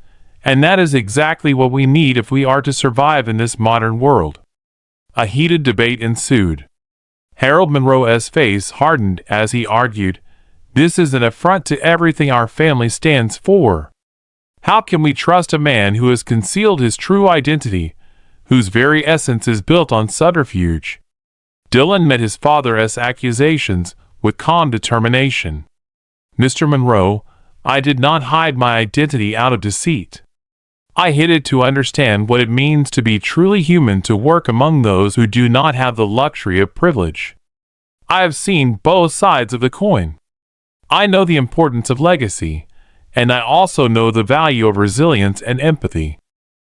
and that is exactly what we need if we are to survive in this modern world." A heated debate ensued. Harold Monroe's face hardened as he argued, "This is an affront to everything our family stands for. How can we trust a man who has concealed his true identity, whose very essence is built on subterfuge?" Dylan met his father's accusations with calm determination. "Mr. Monroe, I did not hide my identity out of deceit. I hid it to understand what it means to be truly human, to work among those who do not have the luxury of privilege. I have seen both sides of the coin. I know the importance of legacy, and I also know the value of resilience and empathy.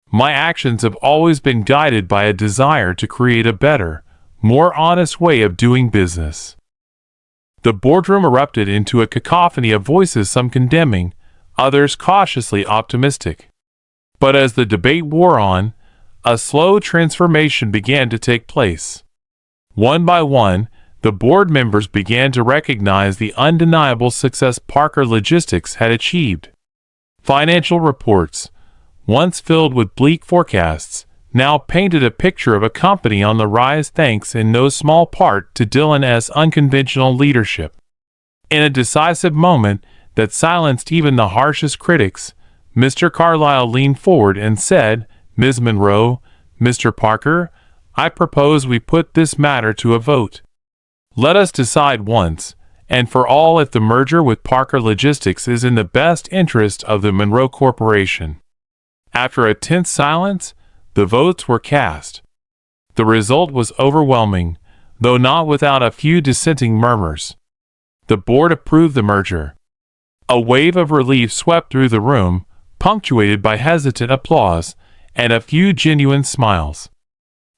My actions have always been guided by a desire to create a better, more honest way of doing business." The boardroom erupted into a cacophony of voices, some condemning, others cautiously optimistic. But as the debate wore on, a slow transformation began to take place. One by one, the board members began to recognize the undeniable success Parker Logistics had achieved. Financial reports, once filled with bleak forecasts, now painted a picture of a company on the rise, thanks in no small part to Dylan's unconventional leadership. In a decisive moment that silenced even the harshest critics, Mr. Carlyle leaned forward and said, "Ms. Monroe, Mr. Parker, I propose we put this matter to a vote. Let us decide once and for all if the merger with Parker Logistics is in the best interest of the Monroe Corporation." After a tense silence, the votes were cast. The result was overwhelming, though not without a few dissenting murmurs. The board approved the merger. A wave of relief swept through the room, punctuated by hesitant applause and a few genuine smiles.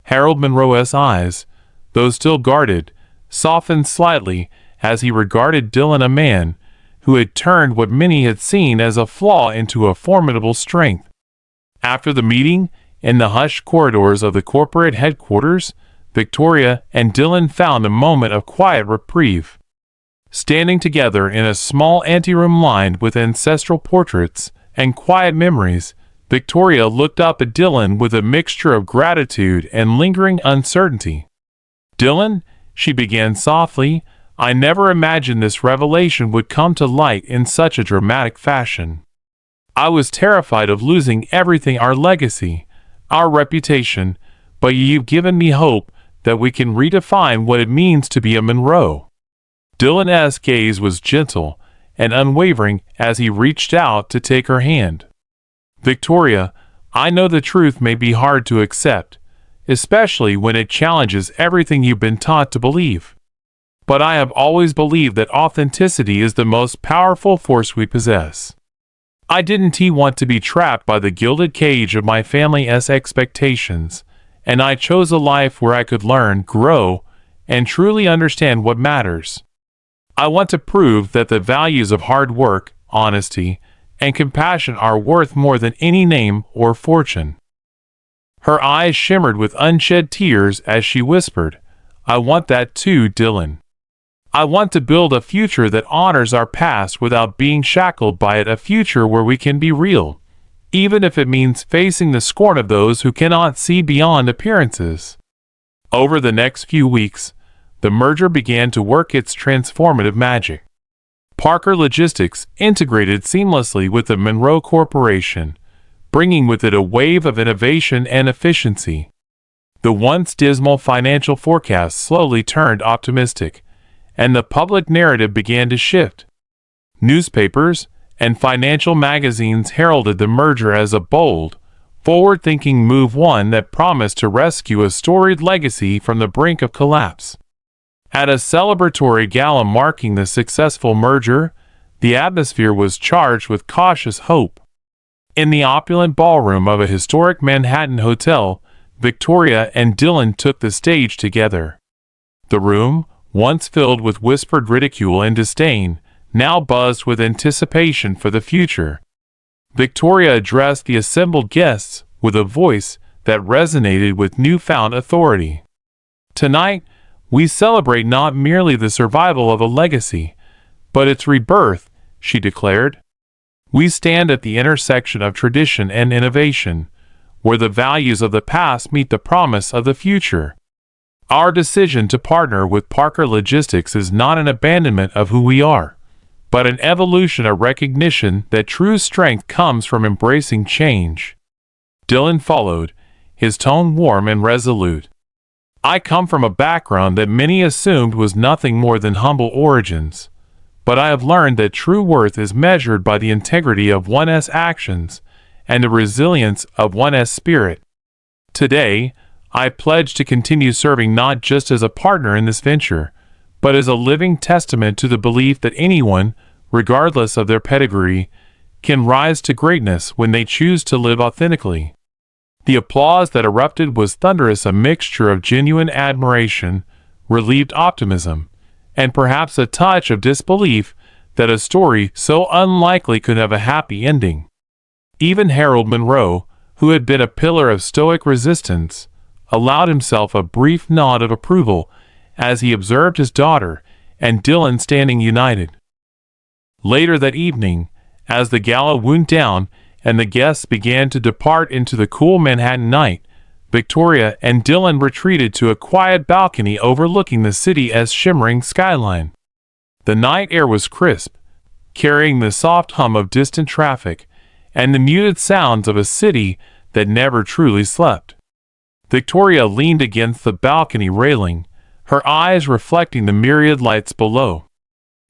Harold Monroe's eyes, though still guarded, softened slightly as he regarded Dylan, a man who had turned what many had seen as a flaw into a formidable strength. After the meeting, in the hushed corridors of the corporate headquarters, Victoria and Dylan found a moment of quiet reprieve. Standing together in a small anteroom lined with ancestral portraits and quiet memories, Victoria looked up at Dylan with a mixture of gratitude and lingering uncertainty. "Dylan," she began softly, "I never imagined this revelation would come to light in such a dramatic fashion. I was terrified of losing everything, our legacy, our reputation, but you've given me hope that we can redefine what it means to be a Monroe." Dylan's gaze was gentle and unwavering as he reached out to take her hand. "Victoria, I know the truth may be hard to accept, especially when it challenges everything you've been taught to believe. But I have always believed that authenticity is the most powerful force we possess. I didn't want to be trapped by the gilded cage of my family's expectations, and I chose a life where I could learn, grow, and truly understand what matters. I want to prove that the values of hard work, honesty, and compassion are worth more than any name or fortune." Her eyes shimmered with unshed tears as she whispered, "I want that too, Dylan. I want to build a future that honors our past without being shackled by it, a future where we can be real, even if it means facing the scorn of those who cannot see beyond appearances." Over the next few weeks, the merger began to work its transformative magic. Parker Logistics integrated seamlessly with the Monroe Corporation, bringing with it a wave of innovation and efficiency. The once dismal financial forecast slowly turned optimistic, and the public narrative began to shift. Newspapers and financial magazines heralded the merger as a bold, forward-thinking move, one that promised to rescue a storied legacy from the brink of collapse. At a celebratory gala marking the successful merger, the atmosphere was charged with cautious hope. In the opulent ballroom of a historic Manhattan hotel, Victoria and Dylan took the stage together. The room, once filled with whispered ridicule and disdain, now buzzed with anticipation for the future. Victoria addressed the assembled guests with a voice that resonated with newfound authority. "Tonight, we celebrate not merely the survival of a legacy, but its rebirth," she declared. "We stand at the intersection of tradition and innovation, where the values of the past meet the promise of the future. Our decision to partner with Parker Logistics is not an abandonment of who we are, but an evolution, a recognition that true strength comes from embracing change." Dylan followed, his tone warm and resolute. "I come from a background that many assumed was nothing more than humble origins, but I have learned that true worth is measured by the integrity of one's actions and the resilience of one's spirit. Today, I pledge to continue serving not just as a partner in this venture, but as a living testament to the belief that anyone, regardless of their pedigree, can rise to greatness when they choose to live authentically." The applause that erupted was thunderous, a mixture of genuine admiration, relieved optimism, and perhaps a touch of disbelief that a story so unlikely could have a happy ending. Even Harold Monroe, who had been a pillar of stoic resistance, allowed himself a brief nod of approval as he observed his daughter and Dylan standing united. Later that evening, as the gala wound down and the guests began to depart into the cool Manhattan night, Victoria and Dylan retreated to a quiet balcony overlooking the city's shimmering skyline. The night air was crisp, carrying the soft hum of distant traffic and the muted sounds of a city that never truly slept. Victoria leaned against the balcony railing, her eyes reflecting the myriad lights below.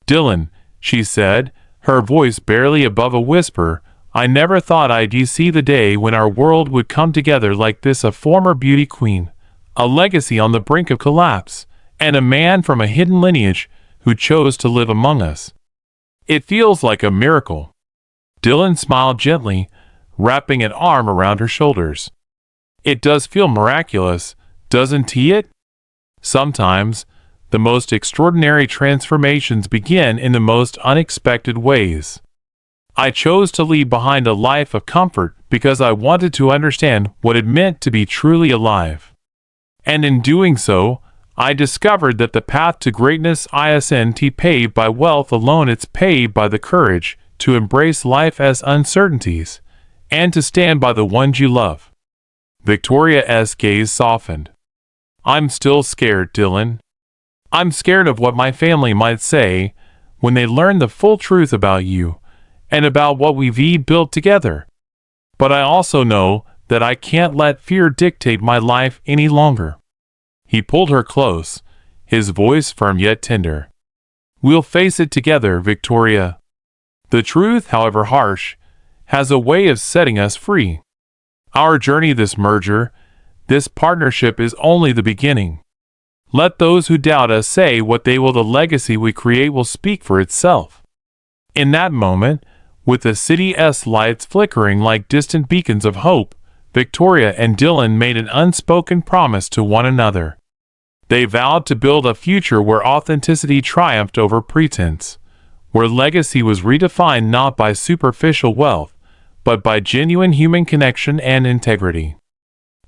"Dylan," she said, her voice barely above a whisper, "I never thought I'd see the day when our world would come together like this, a former beauty queen, a legacy on the brink of collapse, and a man from a hidden lineage who chose to live among us. It feels like a miracle." Dylan smiled gently, wrapping an arm around her shoulders. "It does feel miraculous, doesn't it?" "Sometimes, the most extraordinary transformations begin in the most unexpected ways. I chose to leave behind a life of comfort because I wanted to understand what it meant to be truly alive. And in doing so, I discovered that the path to greatness isn't paved by wealth alone, it's paved by the courage to embrace life as uncertainties and to stand by the ones you love. Victoria's gaze softened. I'm still scared, Dylan. I'm scared of what my family might say when they learn the full truth about you and about what we've built together. But I also know that I can't let fear dictate my life any longer. He pulled her close, his voice firm yet tender. We'll face it together, Victoria. The truth, however harsh, has a way of setting us free. Our journey, this merger, this partnership is only the beginning. Let those who doubt us say what they will, the legacy we create will speak for itself. In that moment, with the city's lights flickering like distant beacons of hope, Victoria and Dylan made an unspoken promise to one another. They vowed to build a future where authenticity triumphed over pretense, where legacy was redefined not by superficial wealth, but by genuine human connection and integrity.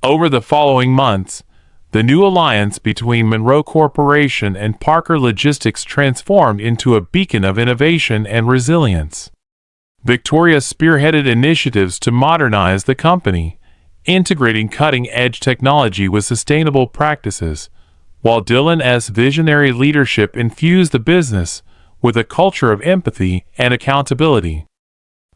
Over the following months, the new alliance between Monroe Corporation and Parker Logistics transformed into a beacon of innovation and resilience. Victoria spearheaded initiatives to modernize the company, integrating cutting-edge technology with sustainable practices, while Dylan's visionary leadership infused the business with a culture of empathy and accountability.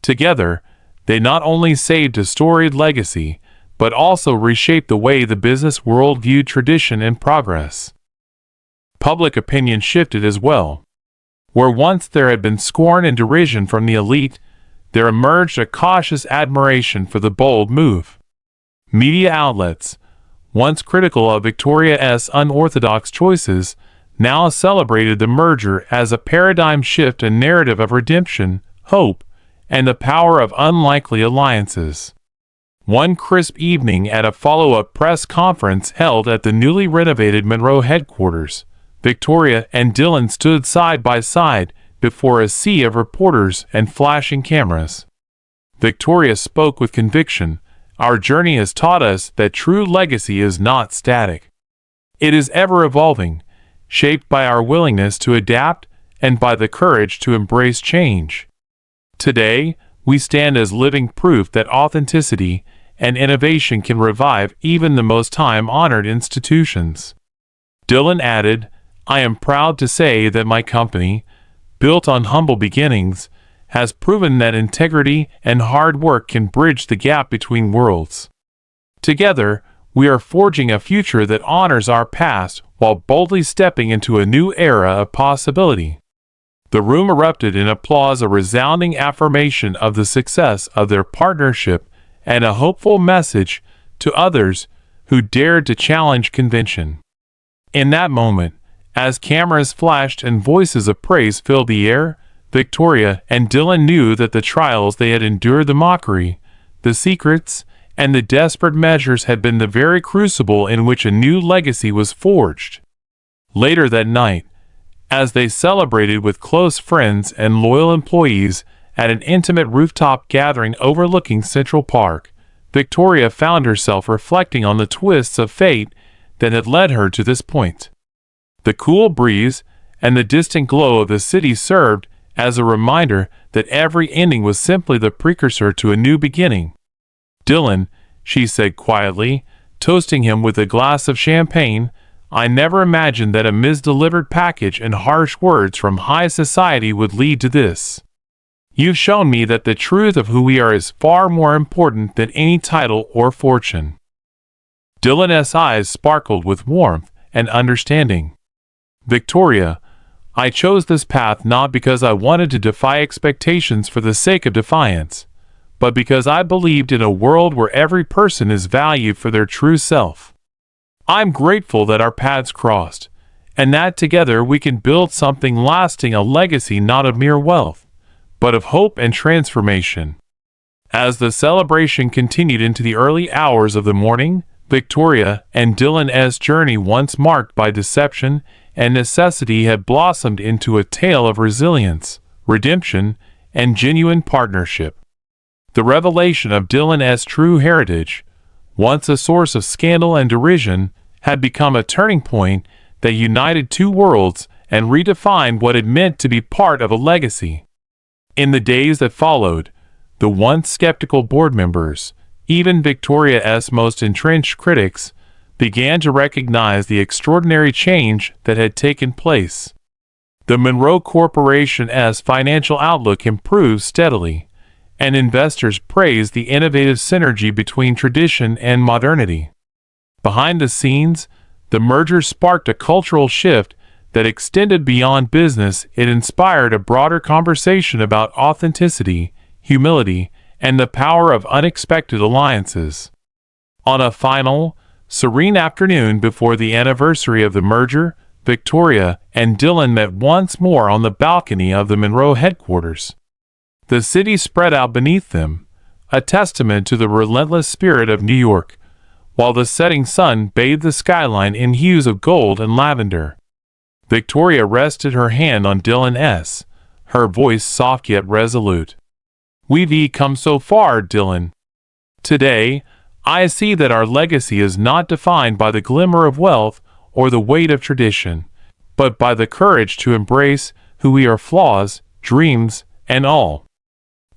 Together, they not only saved a storied legacy, but also reshaped the way the business world viewed tradition and progress. Public opinion shifted as well. Where once there had been scorn and derision from the elite, there emerged a cautious admiration for the bold move. Media outlets, once critical of Victoria's unorthodox choices, now celebrated the merger as a paradigm shift and narrative of redemption, hope, and the power of unlikely alliances. One crisp evening at a follow-up press conference held at the newly renovated Monroe headquarters, Victoria and Dylan stood side by side before a sea of reporters and flashing cameras. Victoria spoke with conviction. Our journey has taught us that true legacy is not static. It is ever evolving, shaped by our willingness to adapt and by the courage to embrace change. Today, we stand as living proof that authenticity and innovation can revive even the most time-honored institutions. Dylan added, I am proud to say that my company, built on humble beginnings, has proven that integrity and hard work can bridge the gap between worlds. Together, we are forging a future that honors our past while boldly stepping into a new era of possibility. The room erupted in applause, a resounding affirmation of the success of their partnership and a hopeful message to others who dared to challenge convention. In that moment, as cameras flashed and voices of praise filled the air, Victoria and Dylan knew that the trials they had endured, the mockery, the secrets, and the desperate measures had been the very crucible in which a new legacy was forged. Later that night, as they celebrated with close friends and loyal employees at an intimate rooftop gathering overlooking Central Park, Victoria found herself reflecting on the twists of fate that had led her to this point. The cool breeze and the distant glow of the city served as a reminder that every ending was simply the precursor to a new beginning. Dylan, she said quietly, toasting him with a glass of champagne, I never imagined that a misdelivered package and harsh words from high society would lead to this. You've shown me that the truth of who we are is far more important than any title or fortune. Dylan's eyes sparkled with warmth and understanding. Victoria, I chose this path not because I wanted to defy expectations for the sake of defiance, but because I believed in a world where every person is valued for their true self. I'm grateful that our paths crossed, and that together we can build something lasting, a legacy not of mere wealth, but of hope and transformation. As the celebration continued into the early hours of the morning, Victoria and Dylan's journey, once marked by deception and necessity had blossomed into a tale of resilience, redemption, and genuine partnership. The revelation of Dylan's true heritage, once a source of scandal and derision, had become a turning point that united two worlds and redefined what it meant to be part of a legacy. In the days that followed, the once skeptical board members, even Victoria's most entrenched critics, began to recognize the extraordinary change that had taken place. The Monroe Corporation's financial outlook improved steadily, and investors praised the innovative synergy between tradition and modernity. Behind the scenes, the merger sparked a cultural shift that extended beyond business. It inspired a broader conversation about authenticity, humility, and the power of unexpected alliances. On a final, serene afternoon before the anniversary of the merger, Victoria and Dylan met once more on the balcony of the Monroe headquarters. The city spread out beneath them, a testament to the relentless spirit of New York, while the setting sun bathed the skyline in hues of gold and lavender. Victoria rested her hand on Dylan's, her voice soft yet resolute. "We've come so far, Dylan. Today, I see that our legacy is not defined by the glimmer of wealth or the weight of tradition, but by the courage to embrace who we are, flaws, dreams, and all.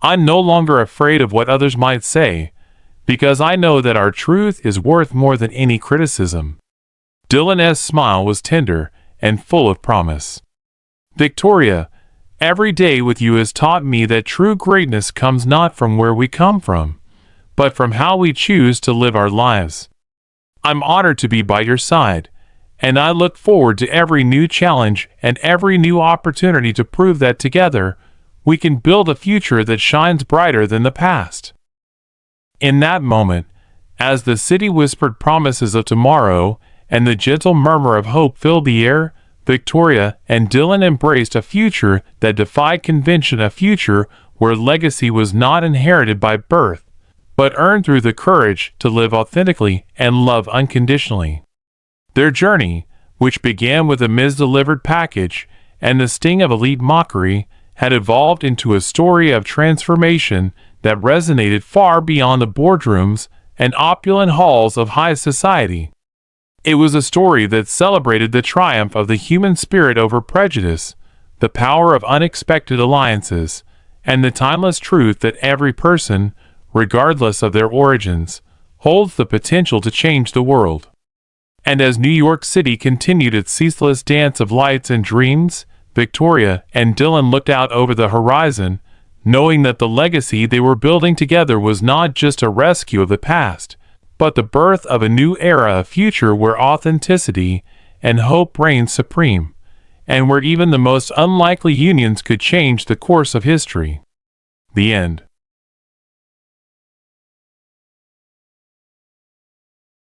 I'm no longer afraid of what others might say, because I know that our truth is worth more than any criticism." Dylan's smile was tender and full of promise. "Victoria, every day with you has taught me that true greatness comes not from where we come from, but from how we choose to live our lives. I'm honored to be by your side, and I look forward to every new challenge and every new opportunity to prove that together we can build a future that shines brighter than the past." In that moment, as the city whispered promises of tomorrow and the gentle murmur of hope filled the air, Victoria and Dylan embraced a future that defied convention, a future where legacy was not inherited by birth, but earned through the courage to live authentically and love unconditionally. Their journey, which began with a misdelivered package and the sting of elite mockery, had evolved into a story of transformation that resonated far beyond the boardrooms and opulent halls of high society. It was a story that celebrated the triumph of the human spirit over prejudice, the power of unexpected alliances, and the timeless truth that every person, regardless of their origins, holds the potential to change the world. And as New York City continued its ceaseless dance of lights and dreams, Victoria and Dylan looked out over the horizon, knowing that the legacy they were building together was not just a rescue of the past, but the birth of a new era, a future where authenticity and hope reigned supreme, and where even the most unlikely unions could change the course of history. The end.